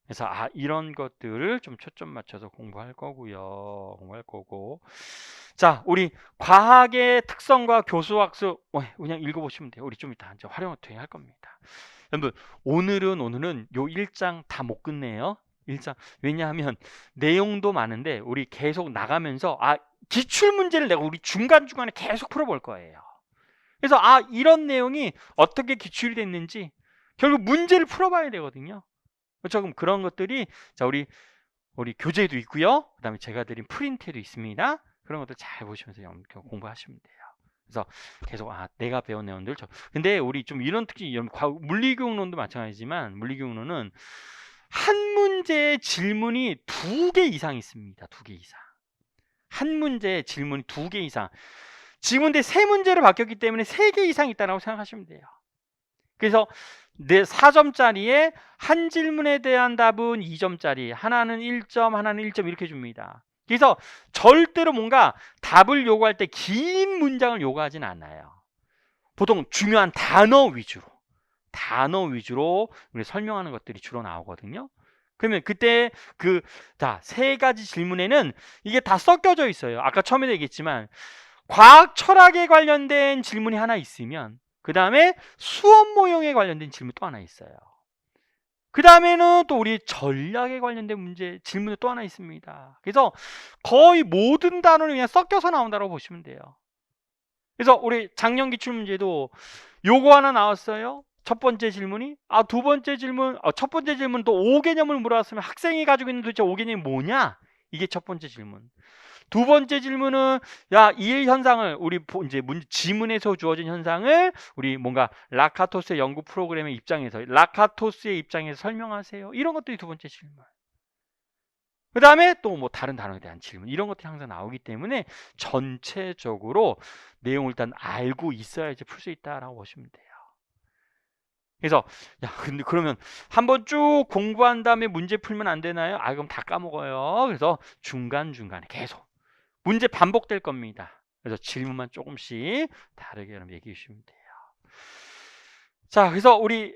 그래서 이런 것들을 좀 초점 맞춰서 공부할 거고. 자, 우리 과학의 특성과 교수학습 그냥 읽어보시면 돼요. 우리 좀 이따 이제 활용 어떻게 할 겁니다. 여러분, 오늘은 요 1장 다 못 끝내요. 1장. 왜냐하면 내용도 많은데 우리 계속 나가면서 기출 문제를 내가 우리 중간중간에 계속 풀어볼 거예요. 그래서 이런 내용이 어떻게 기출이 됐는지 결국 문제를 풀어봐야 되거든요. 그렇죠? 그럼 그런 것들이 자, 우리 교재에도 있고요. 그다음에 제가 드린 프린트에도 있습니다. 그런 것들 잘 보시면서 공부하시면 돼요. 그래서 계속 내가 배운 내용들 근데 우리 좀 이런 특징이, 물리교육론도 마찬가지지만 물리교육론은 한 문제의 질문이 2개 이상 있습니다. 2개 이상. 한 문제의 질문이 2개 이상. 지금 근데 3문제로 바뀌었기 때문에 3개 이상 있다고 생각하시면 돼요. 그래서 4점짜리에 한 질문에 대한 답은 2점짜리, 하나는 1점, 하나는 1점 이렇게 줍니다. 그래서 절대로 뭔가 답을 요구할 때 긴 문장을 요구하진 않아요. 보통 중요한 단어 위주로 우리 설명하는 것들이 주로 나오거든요. 그러면 그때 세 가지 질문에는 이게 다 섞여져 있어요. 아까 처음에 얘기했지만 과학 철학에 관련된 질문이 하나 있으면 그 다음에 수업 모형에 관련된 질문 또 하나 있어요. 그 다음에는 또 우리 전략에 관련된 질문이 또 하나 있습니다. 그래서 거의 모든 단어는 그냥 섞여서 나온다고 보시면 돼요. 그래서 우리 작년 기출 문제도 요거 하나 나왔어요. 첫 번째 질문이 두 번째 질문, 첫 번째 질문 또 5개념을 물어봤으면 학생이 가지고 있는 도대체 5개념이 뭐냐? 이게 첫 번째 질문. 두 번째 질문은 이 현상을 우리 이제 지문에서 주어진 현상을 우리 뭔가 라카토스의 연구 프로그램의 입장에서 라카토스의 입장에서 설명하세요. 이런 것들이 두 번째 질문. 그 다음에 또 뭐 다른 단어에 대한 질문, 이런 것들이 항상 나오기 때문에 전체적으로 내용을 일단 알고 있어야지 풀 수 있다라고 보시면 돼요. 그래서 야, 근데 그러면 한번 쭉 공부한 다음에 문제 풀면 안 되나요? 아, 그럼 다 까먹어요. 그래서 중간중간에 계속 문제 반복될 겁니다. 그래서 질문만 조금씩 다르게 여러분 얘기해 주시면 돼요. 자, 그래서 우리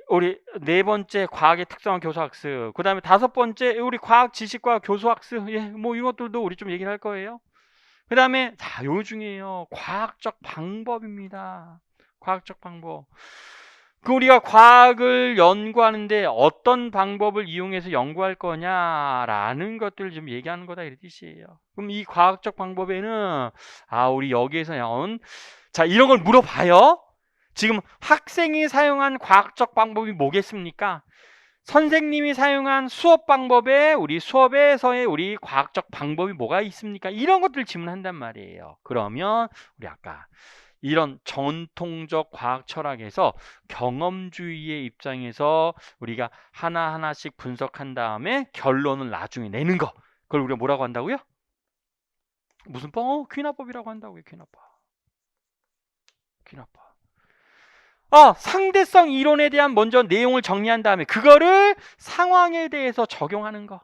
네 번째 과학의 특성화 교수학습, 그 다음에 다섯 번째 우리 과학 지식과 교수학습, 예, 뭐 이런 것들도 우리 좀 얘기를 할 거예요. 그 다음에 자, 요 중에요, 과학적 방법입니다. 과학적 방법. 그 우리가 과학을 연구하는데 어떤 방법을 이용해서 연구할 거냐라는 것들을 좀 얘기하는 거다, 이 뜻이에요. 그럼 이 과학적 방법에는 우리 여기에서 나온 자, 이런 걸 물어봐요. 지금 학생이 사용한 과학적 방법이 뭐겠습니까? 선생님이 사용한 수업 방법에 우리 수업에서의 우리 과학적 방법이 뭐가 있습니까? 이런 것들 질문한단 말이에요. 그러면 우리 아까 이런 전통적 과학 철학에서 경험주의의 입장에서 우리가 하나하나씩 분석한 다음에 결론을 나중에 내는 거, 그걸 우리가 뭐라고 한다고요? 무슨 법? 귀납법이라고 한다고요. 귀납법. 상대성 이론에 대한 먼저 내용을 정리한 다음에 그거를 상황에 대해서 적용하는 거.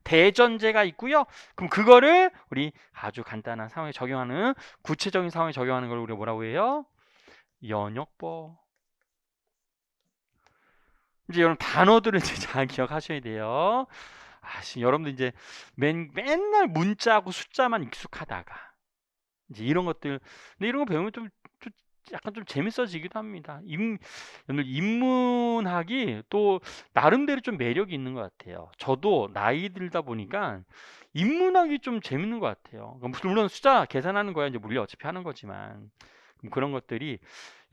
대전제가 있고요. 그럼 그거를 우리 아주 간단한 상황에 적용하는, 구체적인 상황에 적용하는 걸 우리가 뭐라고 해요? 연역법. 이제 여러분 단어들은 이제 잘 기억하셔야 돼요. 지금 여러분들 이제 맨날 문자하고 숫자만 익숙하다가 이제 이런 것들, 근데 이런 거 배우면 좀 약간 좀 재밌어지기도 합니다. 여러분 인문학이 또 나름대로 좀 매력이 있는 것 같아요. 저도 나이 들다 보니까 인문학이 좀 재밌는 것 같아요. 물론 숫자 계산하는 거야 이제 물리 어차피 하는 거지만, 그런 것들이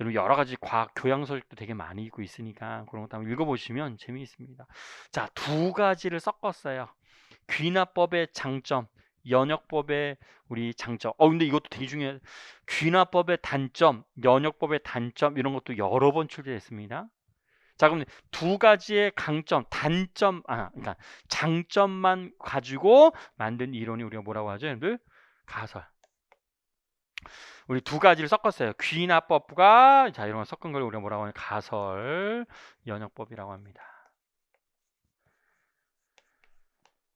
여러분 여러 가지 과학 교양 서적도 되게 많이 읽고 있으니까 그런 것도 한번 읽어보시면 재미있습니다. 자, 두 가지를 섞었어요. 귀납법의 장점, 연역법의 우리 장점. 근데 이것도 되게 중요해요. 귀납법의 단점, 연역법의 단점, 이런 것도 여러 번 출제됐습니다. 자, 그럼 두 가지의 강점, 단점, 그러니까 장점만 가지고 만든 이론이 우리가 뭐라고 하죠, 여러분들? 가설. 우리 두 가지를 섞었어요. 귀납법과 자, 이런 걸 섞은 걸 우리가 뭐라고 하냐? 가설 연역법이라고 합니다.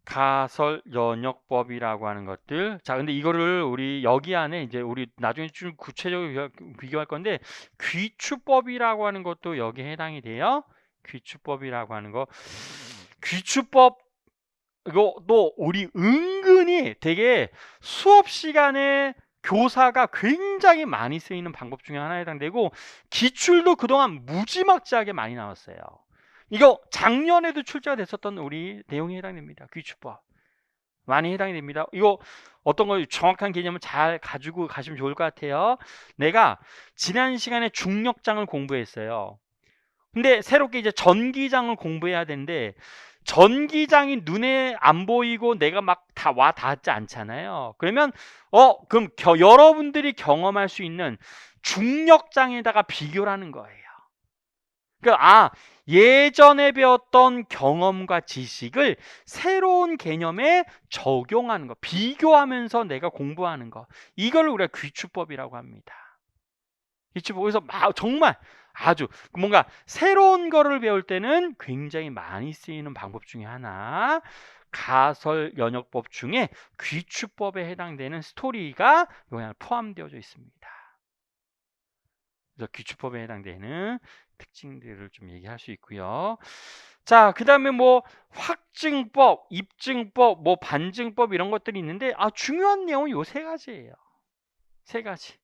가설 연역법이라고 하는 것들. 자, 근데 이거를 우리 여기 안에 이제 우리 나중에 좀 구체적으로 비교할 건데, 귀추법이라고 하는 것도 여기에 해당이 돼요. 귀추법이라고 하는 거. 귀추법, 이것도 우리 은근히 되게 수업 시간에 교사가 굉장히 많이 쓰이는 방법 중에 하나에 해당되고, 기출도 그동안 무지막지하게 많이 나왔어요. 이거 작년에도 출제가 됐었던 우리 내용에 해당됩니다. 귀추법 많이 해당이 됩니다. 이거 어떤 거 정확한 개념을 잘 가지고 가시면 좋을 것 같아요. 내가 지난 시간에 중력장을 공부했어요. 근데 새롭게 이제 전기장을 공부해야 되는데, 전기장이 눈에 안 보이고 내가 막 다 와 닿지 않잖아요. 그러면 그럼 여러분들이 경험할 수 있는 중력장에다가 비교를 하는 거예요. 그러니까 예전에 배웠던 경험과 지식을 새로운 개념에 적용하는 거, 비교하면서 내가 공부하는 거, 이걸 우리가 귀추법이라고 합니다. 귀추법에서 정말 아주 뭔가 새로운 거를 배울 때는 굉장히 많이 쓰이는 방법 중에 하나, 가설 연역법 중에 귀추법에 해당되는 스토리가 여기 포함되어져 있습니다. 그래서 귀추법에 해당되는 특징들을 좀 얘기할 수 있고요. 자, 그 다음에 뭐 확증법, 입증법, 뭐 반증법 이런 것들이 있는데 중요한 내용은 요 세 가지예요. 세 가지.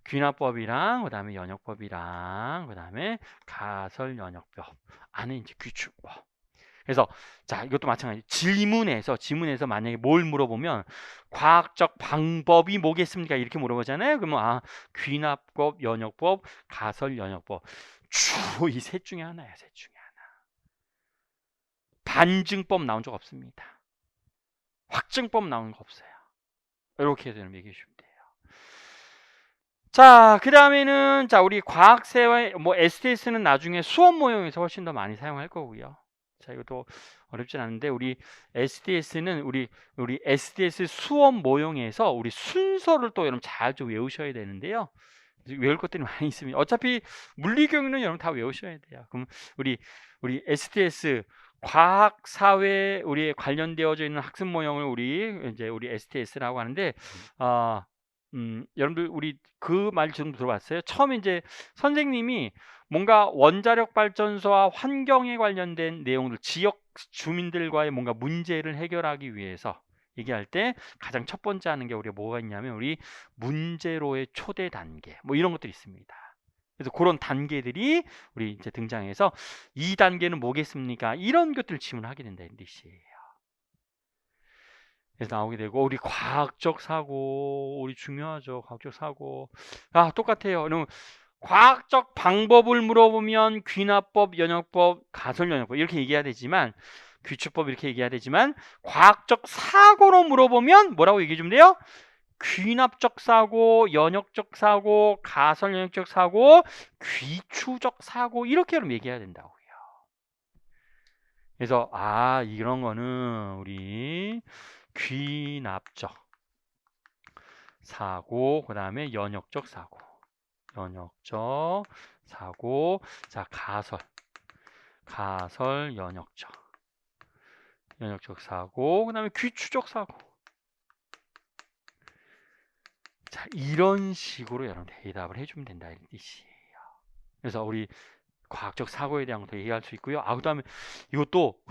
귀납법이랑 그 다음에 연역법이랑 그 다음에 가설 연역법 안에 이제 귀추법. 그래서 자, 이것도 마찬가지. 지문에서 만약에 뭘 물어보면 과학적 방법이 뭐겠습니까? 이렇게 물어보잖아요. 그러면 귀납법, 연역법, 가설 연역법 주로 이 셋 중에 하나예요. 셋 중에 하나. 반증법 나온 적 없습니다. 확증법 나온 거 없어요. 이렇게 해서 얘기해 주시면 돼요. 자, 그 다음에는 자, 우리 과학세와 뭐 STS는 나중에 수업 모형에서 훨씬 더 많이 사용할 거고요. 자, 이것도 어렵진 않은데 우리 STS는 우리 SDS 수업 모형에서 우리 순서를 또 여러분 잘 좀 외우셔야 되는데요. 외울 것들이 많이 있습니다. 어차피 물리교육은 여러분 다 외우셔야 돼요. 그럼 우리 STS 과학 사회 우리에 관련되어져 있는 학습 모형을 우리 STS라고 하는데 여러분들 우리 그 말 좀 들어봤어요? 처음 이제 선생님이 뭔가 원자력 발전소와 환경에 관련된 내용들, 지역 주민들과의 뭔가 문제를 해결하기 위해서 얘기할 때 가장 첫 번째 하는 게 우리가 뭐가 있냐면 우리 문제로의 초대 단계 뭐 이런 것들이 있습니다. 그래서 그런 단계들이 우리 이제 등장해서 이 단계는 뭐겠습니까? 이런 것들을 질문하게 된다 이 뜻이에요. 그래서 나오게 되고 우리 과학적 사고 우리 중요하죠. 과학적 사고 똑같아요. 그럼 과학적 방법을 물어보면 귀납법, 연역법, 가설연역법 이렇게 얘기해야 되지만 귀추법 이렇게 얘기해야 되지만 과학적 사고로 물어보면 뭐라고 얘기해 주면 돼요? 귀납적 사고, 연역적 사고, 가설연역적 사고, 귀추적 사고 이렇게 여러분 얘기해야 된다고요. 그래서 이런 거는 우리 귀납적 사고, 그 다음에 연역적 사고, 자 가설 연역적 사고, 그 다음에 귀추적 사고. 자, 이런 식으로 여러분 대답을 해주면 된다 이 뜻이에요. 그래서 우리 과학적 사고에 대한 것도 얘기할 수 있고요. 그 다음에 이것도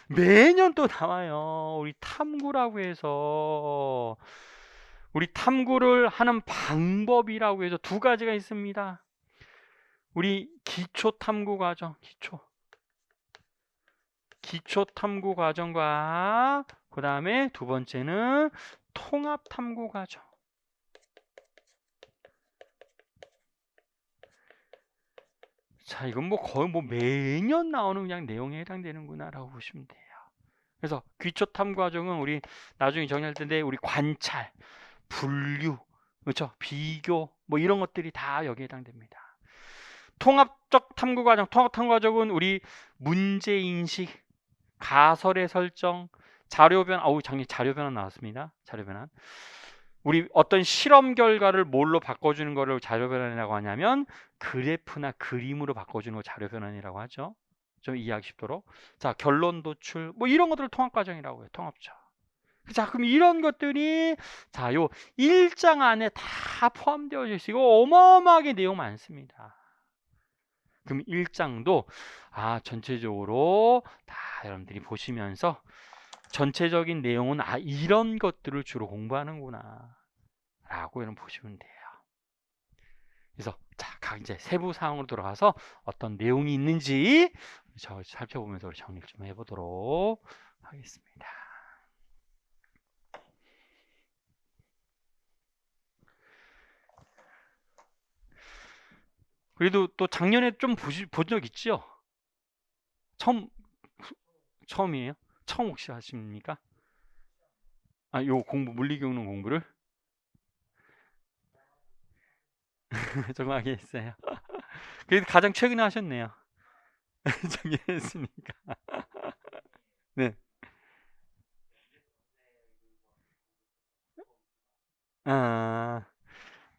매년 또 나와요. 우리 탐구라고 해서 우리 탐구를 하는 방법이라고 해서 두 가지가 있습니다. 우리 기초 탐구 과정, 기초 탐구 과정과 그 다음에 두 번째는 통합 탐구 과정. 자, 이건 뭐 거의 뭐 매년 나오는 그냥 내용에 해당되는구나라고 보시면 돼요. 그래서 기초 탐구 과정은 우리 나중에 정리할 텐데 우리 관찰, 분류, 그렇죠? 비교 뭐 이런 것들이 다 여기에 해당됩니다. 통합적 탐구 과정, 통합 탐구 과정은 우리 문제 인식, 가설의 설정, 자료 변환, 작년 자료 변환 나왔습니다. 자료 변환. 우리 어떤 실험 결과를 뭘로 바꿔주는 거를 자료 변환이라고 하냐면 그래프나 그림으로 바꿔주는 거 자료 변환이라고 하죠. 좀 이해하기 쉽도록. 자, 결론 도출 뭐 이런 것들을 통합 과정이라고 해요. 통합적. 자, 그럼 이런 것들이 요 1장 안에 다 포함되어 있고 어마어마하게 내용 많습니다. 그럼 1장도 전체적으로 다 여러분들이 보시면서 전체적인 내용은 이런 것들을 주로 공부하는구나 라고 여러분 보시면 돼요. 그래서 각 이제 세부 사항으로 들어가서 어떤 내용이 있는지 살펴보면서 우리 정리를 좀 해보도록 하겠습니다. 그래도 또 작년에 좀 본 적 있죠? 처음이에요? 처음 혹시 하십니까? 요 물리교육론 공부를 정확하게 했어요. 그래도 가장 최근에 하셨네요. 정리했으니까. 네.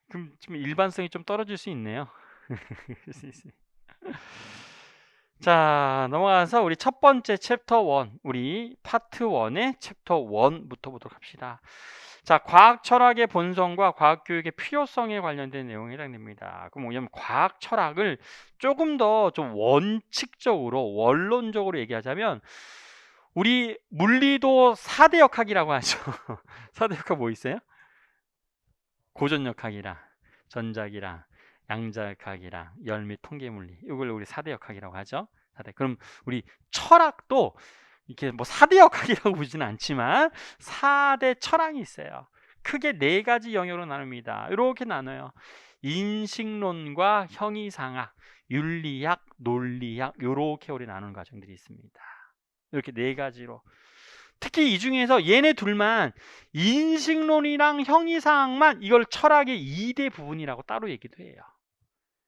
그럼 좀 일반성이 좀 떨어질 수 있네요. 자, 넘어가서 우리 첫 번째 챕터 1, 우리 파트 1의 챕터 1부터 보도록 합시다. 자, 과학 철학의 본성과 과학 교육의 필요성에 관련된 내용에 해당됩니다. 그럼 뭐냐면 과학 철학을 조금 더 좀 원칙적으로 원론적으로 얘기하자면 우리 물리도 4대 역학이라고 하죠. 4대 역학 뭐 있어요? 고전역학이랑 전작이랑 양자역학이랑 열 및 통계물리 이걸 우리 4대 역학이라고 하죠. 4대. 그럼 우리 철학도 이렇게 뭐 4대 역학이라고 보지는 않지만 4대 철학이 있어요. 크게 4가지 영역으로 나눕니다. 이렇게 나눠요. 인식론과 형이상학, 윤리학, 논리학 이렇게 우리 나누는 과정들이 있습니다. 이렇게 4가지로. 특히 이 중에서 얘네 둘만 인식론이랑 형이상학만 이걸 철학의 2대 부분이라고 따로 얘기도 해요.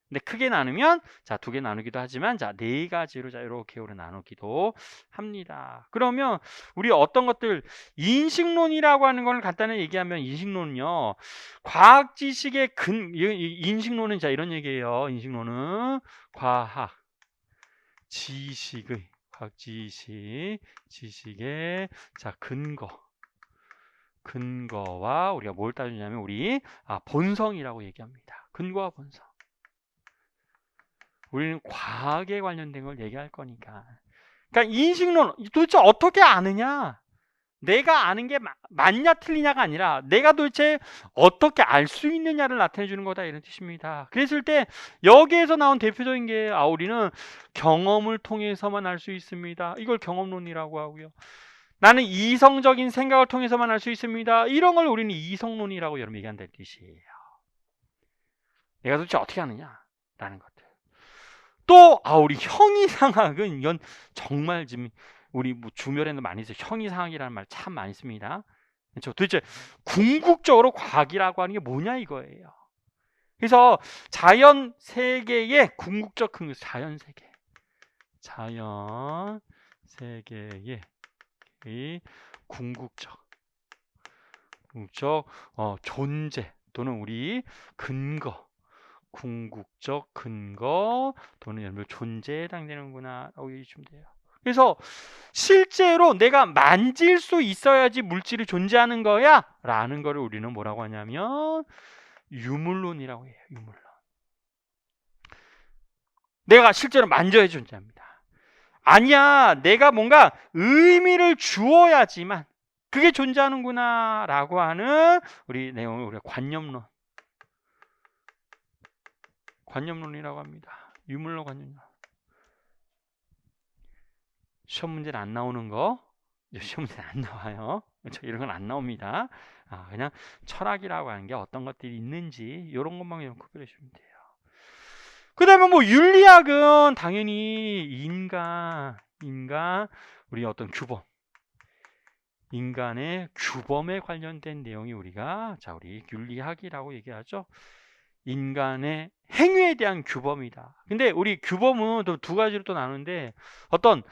근데 크게 나누면 자, 2개 나누기도 하지만 자, 4가지로 자, 이렇게 우리 나누기도 합니다. 그러면 우리 어떤 것들 인식론이라고 하는 걸 간단히 얘기하면 인식론은요. 과학 지식의 인식론은 자, 이런 얘기예요. 인식론은 과학 지식의 지식의 자, 근거와 우리가 뭘 따지냐면 우리 본성이라고 얘기합니다. 근거와 본성. 우리는 과학에 관련된 걸 얘기할 거니까. 그러니까 인식론 도대체 어떻게 아느냐? 내가 아는 게 맞냐 틀리냐가 아니라 내가 도대체 어떻게 알 수 있느냐를 나타내 주는 거다 이런 뜻입니다. 그랬을 때 여기에서 나온 대표적인 게 우리는 경험을 통해서만 알 수 있습니다. 이걸 경험론이라고 하고요. 나는 이성적인 생각을 통해서만 알 수 있습니다. 이런 걸 우리는 이성론이라고 여러분 얘기한다는 뜻이에요. 내가 도대체 어떻게 아느냐라는 것들. 또 우리 형이상학은 이건 정말 지금 우리 뭐 주변에도 많이 써요. 형이상학이라는 말 참 많이 씁니다. 그렇죠? 도대체 궁극적으로 과학이라고 하는 게 뭐냐 이거예요. 그래서 자연 세계의 궁극적 근거, 자연 세계의 궁극적 존재 또는 우리 궁극적 근거 또는 여러분 존재에 해당되는구나 라고 얘기해 주면 돼요. 그래서 실제로 내가 만질 수 있어야지 물질이 존재하는 거야 라는 거를 우리는 뭐라고 하냐면 유물론이라고 해요. 유물론. 내가 실제로 만져야 존재합니다. 아니야, 내가 뭔가 의미를 주어야지만 그게 존재하는구나 라고 하는 우리 내용을 우리가 관념론이라고 합니다. 유물론 관념론. 시험 문제는 안 나오는 거, 시험 문제는 안 나와요. 그렇죠? 이런 건 안 나옵니다. 그냥 철학이라고 하는 게 어떤 것들이 있는지 이런 것만 좀 구별해 주면 돼요. 그 다음에 뭐 윤리학은 당연히 인간 우리 어떤 규범, 인간의 규범에 관련된 내용이 우리가 우리 윤리학이라고 얘기하죠. 인간의 행위에 대한 규범이다. 근데 우리 규범은 또 2가지로 또 나누는데 어떤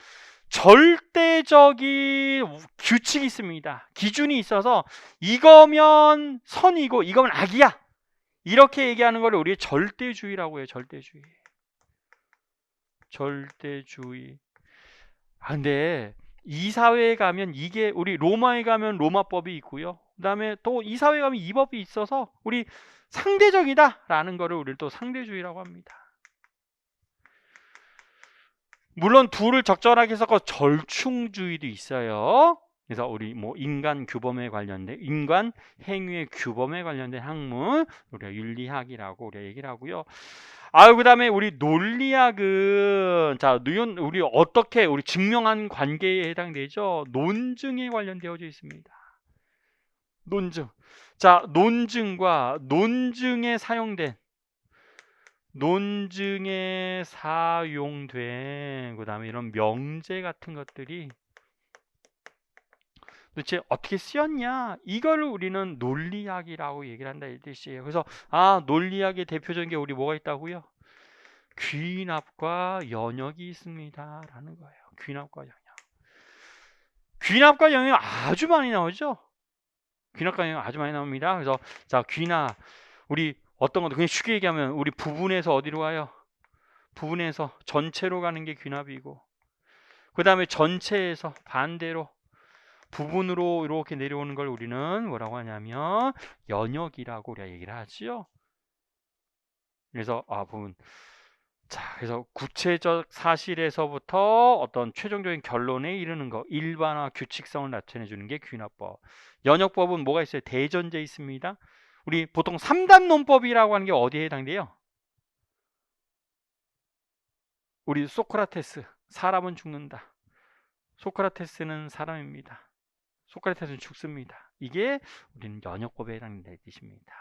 절대적인 규칙이 있습니다. 기준이 있어서 이거면 선이고 이거면 악이야. 이렇게 얘기하는 걸 우리 절대주의라고 해요. 절대주의. 근데 이 사회에 가면 이게 우리 로마에 가면 로마법이 있고요. 그다음에 또 이 사회에 가면 이 법이 있어서 우리 상대적이다라는 거를 우리는 또 상대주의라고 합니다. 물론 둘을 적절하게 섞어 절충주의도 있어요. 그래서 우리 뭐 인간 행위의 규범에 관련된 학문 우리가 윤리학이라고 우리가 얘기를 하고요. 그다음에 우리 논리학은 우리 어떻게 우리 증명한 관계에 해당되죠? 논증에 관련되어져 있습니다. 논증. 논증과 논증에 사용된 그다음에 이런 명제 같은 것들이 도대체 어떻게 쓰였냐? 이걸 우리는 논리학이라고 얘기를 한다 이 뜻이에요. 그래서 논리학의 대표적인 게 우리 뭐가 있다고요? 귀납과 연역이 있습니다라는 거예요. 귀납과 연역이 아주 많이 나오죠. 귀납과 연역이 아주 많이 나옵니다. 그래서 귀납 우리 어떤 것도 그냥 쉽게 얘기하면 우리 부분에서 어디로 가요? 부분에서 전체로 가는 게 귀납이고 그 다음에 전체에서 반대로 부분으로 이렇게 내려오는 걸 우리는 뭐라고 하냐면 연역이라고 우리가 얘기를 하지요. 그래서 부분. 그래서 구체적 사실에서부터 어떤 최종적인 결론에 이르는 거, 일반화 규칙성을 나타내 주는 게 귀납법. 연역법은 뭐가 있어요? 대전제 있습니다. 우리 보통 3단 논법이라고 하는 게 어디에 해당돼요? 우리 소크라테스, 사람은 죽는다. 소크라테스는 사람입니다. 소크라테스는 죽습니다. 이게 우리는 연역법에 해당된다는 뜻입니다.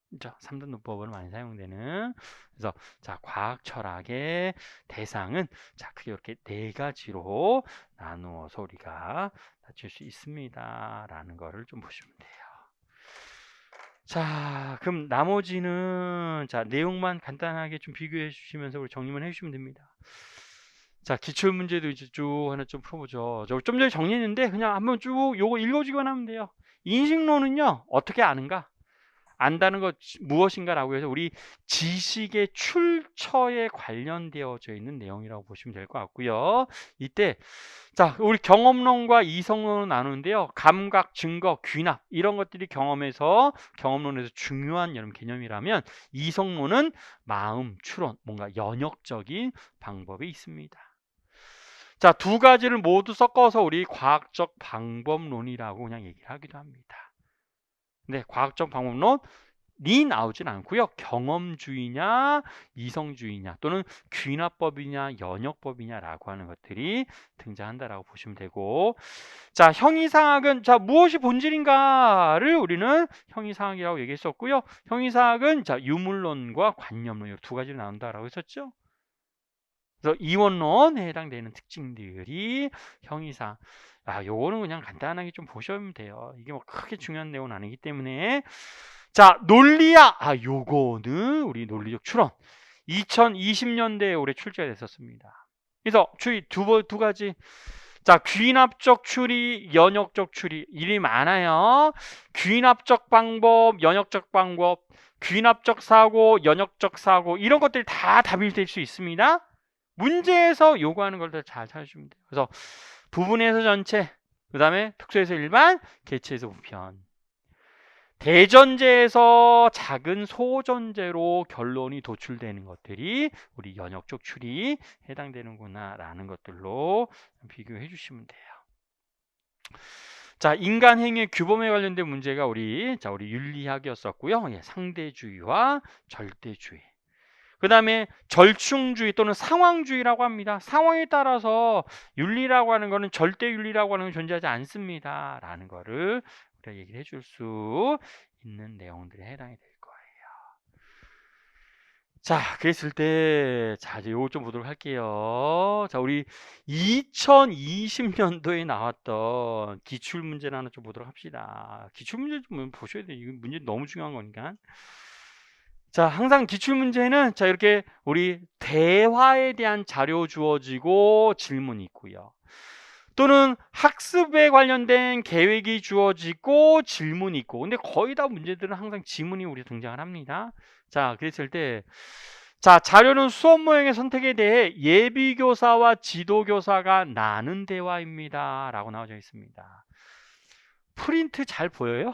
그렇죠? 3단 논법으로 많이 사용되는. 그래서 과학 철학의 대상은 크게 이렇게 4가지로 나누어서 우리가 낮출 수 있습니다라는 거를 좀 보시면 돼요. 자, 그럼 나머지는 자, 내용만 간단하게 좀 비교해 주시면서 우리 정리만 해 주시면 됩니다. 자, 기출 문제도 이제 쭉 하나 좀 풀어보죠. 저 좀 전에 정리했는데 그냥 한번 쭉 요거 읽어주기만 하면 돼요. 인식론은요, 어떻게 아는가? 안다는 것 무엇인가라고 해서 우리 지식의 출처에 관련되어져 있는 내용이라고 보시면 될 것 같고요. 이때 자, 우리 경험론과 이성론을 나누는데요. 감각, 증거, 귀납 이런 것들이 경험론에서 중요한 여러분 개념이라면 이성론은 마음, 추론, 뭔가 연역적인 방법이 있습니다. 자, 두 가지를 모두 섞어서 우리 과학적 방법론이라고 그냥 얘기를 하기도 합니다. 네, 과학적 방법론이 나오진 않고요. 경험주의냐, 이성주의냐, 또는 귀납법이냐, 연역법이냐라고 하는 것들이 등장한다라고 보시면 되고, 자, 형이상학은 자 무엇이 본질인가를 우리는 형이상학이라고 얘기했었고요. 형이상학은 자 유물론과 관념론 이 두 가지로 나온다라고 했었죠. 그래서 이원론에 해당되는 특징들이 형이상. 요거는 그냥 간단하게 좀 보시면 돼요. 이게 뭐 크게 중요한 내용은 아니기 때문에. 자, 논리학. 요거는 우리 논리적 추론. 2020년대에 올해 출제가 됐었습니다. 그래서 주의 두 가지. 자, 귀납적 추리, 연역적 추리. 일이 많아요. 귀납적 방법, 연역적 방법, 귀납적 사고, 연역적 사고 이런 것들이 다 답이 될 수 있습니다. 문제에서 요구하는 걸 잘 찾아주면 돼요. 그래서 부분에서 전체, 그 다음에 특수에서 일반, 개체에서 부편. 대전제에서 작은 소전제로 결론이 도출되는 것들이 우리 연역적 추리에 해당되는구나 라는 것들로 비교해 주시면 돼요. 자, 인간 행위의 규범에 관련된 문제가 우리 윤리학이었었고요. 상대주의와 절대주의. 그 다음에 절충주의 또는 상황주의라고 합니다. 상황에 따라서 윤리라고 하는 것은 절대윤리라고 하는 건 존재하지 않습니다. 라는 거를 우리가 얘기를 해줄 수 있는 내용들에 해당이 될 거예요. 자, 그랬을 때, 자, 이제 요거 좀 보도록 할게요. 자, 우리 2020년도에 나왔던 기출문제를 하나 좀 보도록 합시다. 기출문제 좀 보셔야 돼요. 이거 문제 너무 중요한 거니까. 자, 항상 기출문제는 자, 이렇게 우리 대화에 대한 자료 주어지고 질문이 있고요. 또는 학습에 관련된 계획이 주어지고 질문이 있고, 근데 거의 다 문제들은 항상 지문이 우리 등장을 합니다. 자, 그랬을 때, 자, 자료는 수업 모형의 선택에 대해 예비교사와 지도교사가 나눈 대화입니다. 라고 나와져 있습니다. 프린트 잘 보여요?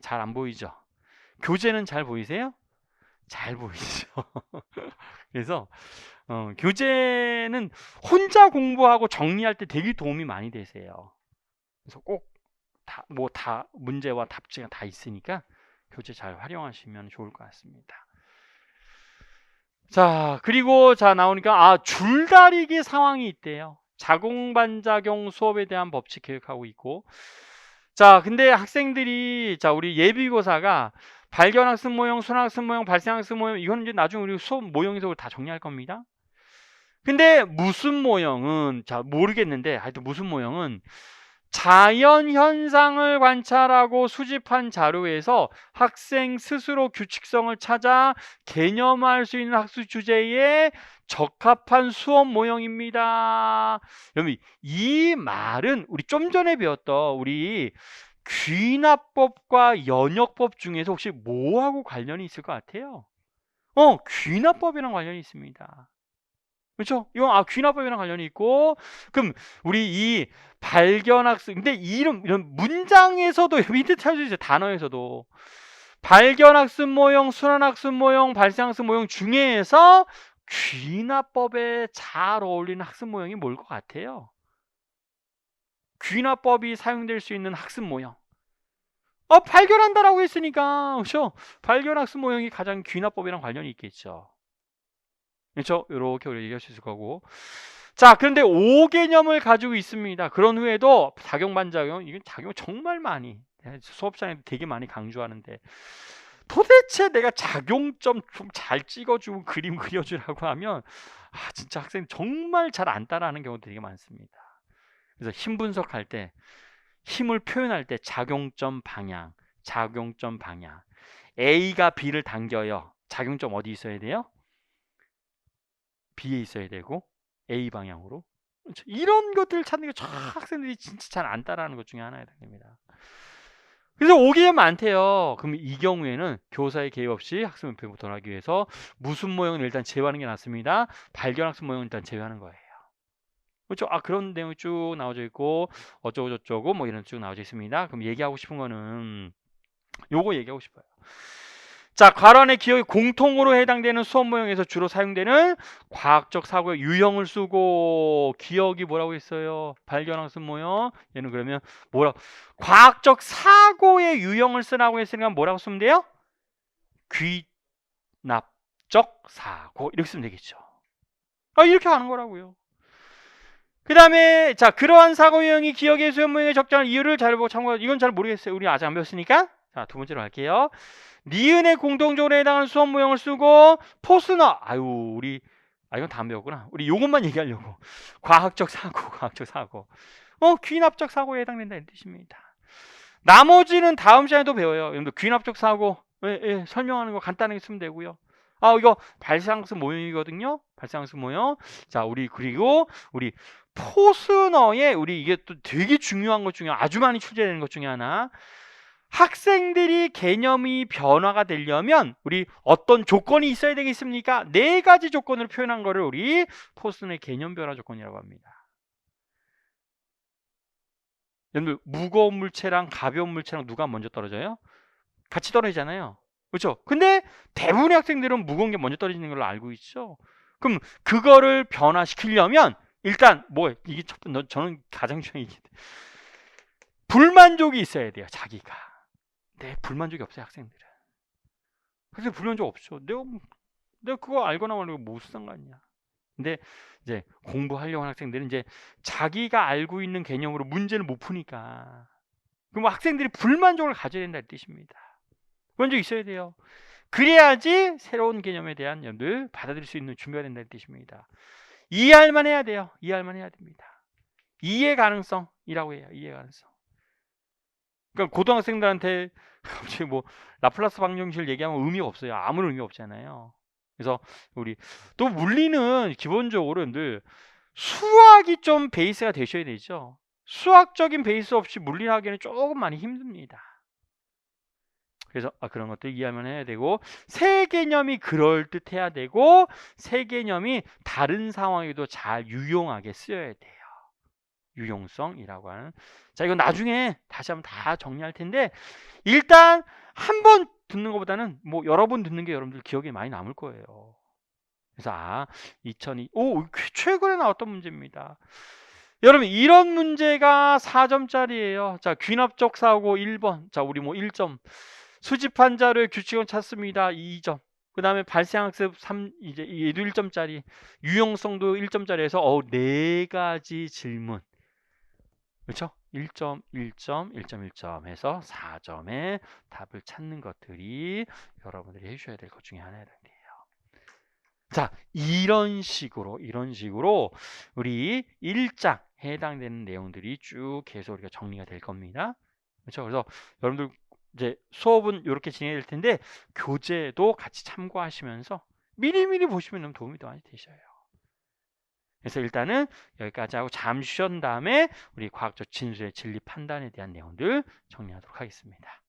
잘 안 보이죠? 교재는 잘 보이세요? 잘 보이죠? 그래서 교재는 혼자 공부하고 정리할 때 되게 도움이 많이 되세요. 그래서 꼭 다 문제와 답지가 다 있으니까 교재 잘 활용하시면 좋을 것 같습니다. 자, 그리고 자 나오니까 줄다리기 상황이 있대요. 자공반작용 수업에 대한 법칙 계획하고 있고, 자, 근데 학생들이 자 우리 예비고사가 발견학습 모형, 순학습 모형, 발생학습 모형 이건 이제 나중에 우리 수업 모형에서 다 정리할 겁니다. 근데 무슨 모형은 자 모르겠는데 하여튼 무슨 모형은 자연 현상을 관찰하고 수집한 자료에서 학생 스스로 규칙성을 찾아 개념화할 수 있는 학습 주제에 적합한 수업 모형입니다. 여러분 이 말은 우리 좀 전에 배웠던 우리 귀납법과 연역법 중에서 혹시 뭐하고 관련이 있을 것 같아요? 귀납법이랑 관련이 있습니다. 그렇죠? 이건 귀납법이랑 관련이 있고, 그럼 우리 이 발견학습, 근데 이런 문장에서도 힌트 찾아주세요. 단어에서도 발견학습 모형, 순환학습 모형, 발생학습 모형 중에서 귀납법에 잘 어울리는 학습 모형이 뭘 것 같아요? 귀납법이 사용될 수 있는 학습 모형. 발견한다라고 했으니까, 그렇죠? 발견학습 모형이 가장 귀납법이랑 관련이 있겠죠. 그렇죠? 이렇게 우리 얘기할 수 있을 거고. 자, 그런데 5개념을 가지고 있습니다. 그런 후에도 작용 반작용, 이건 작용 정말 많이 수업장에 되게 많이 강조하는데 도대체 내가 작용점 좀 잘 찍어주고 그림 그려주라고 하면 진짜 학생이 정말 잘 안 따라하는 경우도 되게 많습니다. 그래서 힘 분석할 때 힘을 표현할 때 작용점 방향, 작용점 방향. A가 B를 당겨요. 작용점 어디 있어야 돼요? B에 있어야 되고 A 방향으로. 그렇죠? 이런 것들을 찾는 게 학생들이 진짜 잘 안 따라하는 것 중에 하나가 됩니다. 그래서 오기가 많대요. 그럼 이 경우에는 교사의 개입 없이 학습 목표 도달하기 위해서 무슨 모형을 일단 제외하는 게 낫습니다. 발견 학습 모형을 일단 제외하는 거예요. 그렇죠? 그런 내용이 쭉 나와져 있고 어쩌고 저쩌고 뭐 이런 쭉 나와져 있습니다. 그럼 얘기하고 싶은 거는 요거 얘기하고 싶어요. 자, 괄호안의 기억이 공통으로 해당되는 수업 모형에서 주로 사용되는 과학적 사고의 유형을 쓰고 기억이 뭐라고 했어요? 발견학습 모형. 얘는 그러면 뭐라? 과학적 사고의 유형을 쓰라고 했으니까 뭐라고 쓰면 돼요? 귀납적 사고 이렇게 쓰면 되겠죠. 이렇게 하는 거라고요. 그 다음에 자, 그러한 사고 유형이 기억의 수업 모형에 적절한 이유를 잘 보고 참고. 이건 잘 모르겠어요. 우리 아직 안 배웠으니까. 자, 두 번째로 할게요. 니은의 공통적으로 해당하는 수업 모형을 쓰고 포스너. 우리 이건 다 안 배웠구나. 우리 요것만 얘기하려고. 과학적 사고. 귀납적 사고에 해당된다 이 뜻입니다. 나머지는 다음 시간에도 배워요. 여러분들 귀납적 사고 설명하는 거 간단하게 쓰면 되고요. 이거 발생학습 모형이거든요. 발생학습 모형. 자, 그리고 우리 포스너의 이게 또 되게 중요한 것 중에 아주 많이 출제되는 것 중에 하나. 학생들이 개념이 변화가 되려면 우리 어떤 조건이 있어야 되겠습니까? 4가지 조건으로 표현한 거를 우리 포스너의 개념 변화 조건이라고 합니다. 여러분들 무거운 물체랑 가벼운 물체랑 누가 먼저 떨어져요? 같이 떨어지잖아요. 그렇죠? 근데 대부분의 학생들은 무거운 게 먼저 떨어지는 걸로 알고 있죠. 그럼 그거를 변화시키려면 일단 이게 저는 가장 중요한 게 불만족이 있어야 돼요. 자기가. 네, 불만족이 없어요, 학생들은. 그래서 불만족 없죠. 내가 그거 알거나 말고 무슨 상관이냐. 근데 이제 공부하려고 하는 학생들은 이제 자기가 알고 있는 개념으로 문제를 못 푸니까 그럼 학생들이 불만족을 가져야 된다는 뜻입니다. 불만족이 있어야 돼요. 그래야지 새로운 개념에 대한 여러분들 받아들일 수 있는 준비가 된다는 뜻입니다. 이해할만 해야 돼요. 이해할만 해야 됩니다. 이해 가능성이라고 해요. 이해 가능성. 그러니까 고등학생들한테 갑자기 라플라스 방정식을 얘기하면 의미가 없어요. 아무런 의미가 없잖아요. 그래서 우리 또 물리는 기본적으로 늘 수학이 좀 베이스가 되셔야 되죠. 수학적인 베이스 없이 물리를 하기에는 조금 많이 힘듭니다. 그래서 그런 것들 이해하면 해야 되고 새 개념이 그럴듯해야 되고 새 개념이 다른 상황에도 잘 유용하게 쓰여야 돼요. 유용성이라고 하는. 자, 이건 나중에 다시 한번 다 정리할 텐데 일단 한 번 듣는 것보다는 여러 번 듣는 게 여러분들 기억에 많이 남을 거예요. 그래서 2002 최근에 나왔던 문제입니다. 여러분 이런 문제가 4점짜리예요. 자, 귀납적 사고 1번. 자, 우리 1점. 수집한 자료의 규칙은 찾습니다. 2점. 그 다음에 발생학습 3, 이제 얘도 1점짜리. 유용성도 1점짜리에서 4가지 질문. 그렇죠? 1점, 1점, 1점, 1점 해서 4점의 답을 찾는 것들이 여러분들이 해주셔야 될 것 중에 하나예요. 자, 이런 식으로 우리 1장 해당되는 내용들이 쭉 계속 우리가 정리가 될 겁니다. 그렇죠? 그래서 여러분들 이제 수업은 이렇게 진행될 텐데 교재도 같이 참고하시면서 미리미리 보시면 너무 도움이 더 많이 되셔요. 그래서 일단은 여기까지 하고 잠시 쉬었던 다음에 우리 과학적 진술의 진리 판단에 대한 내용들 정리하도록 하겠습니다.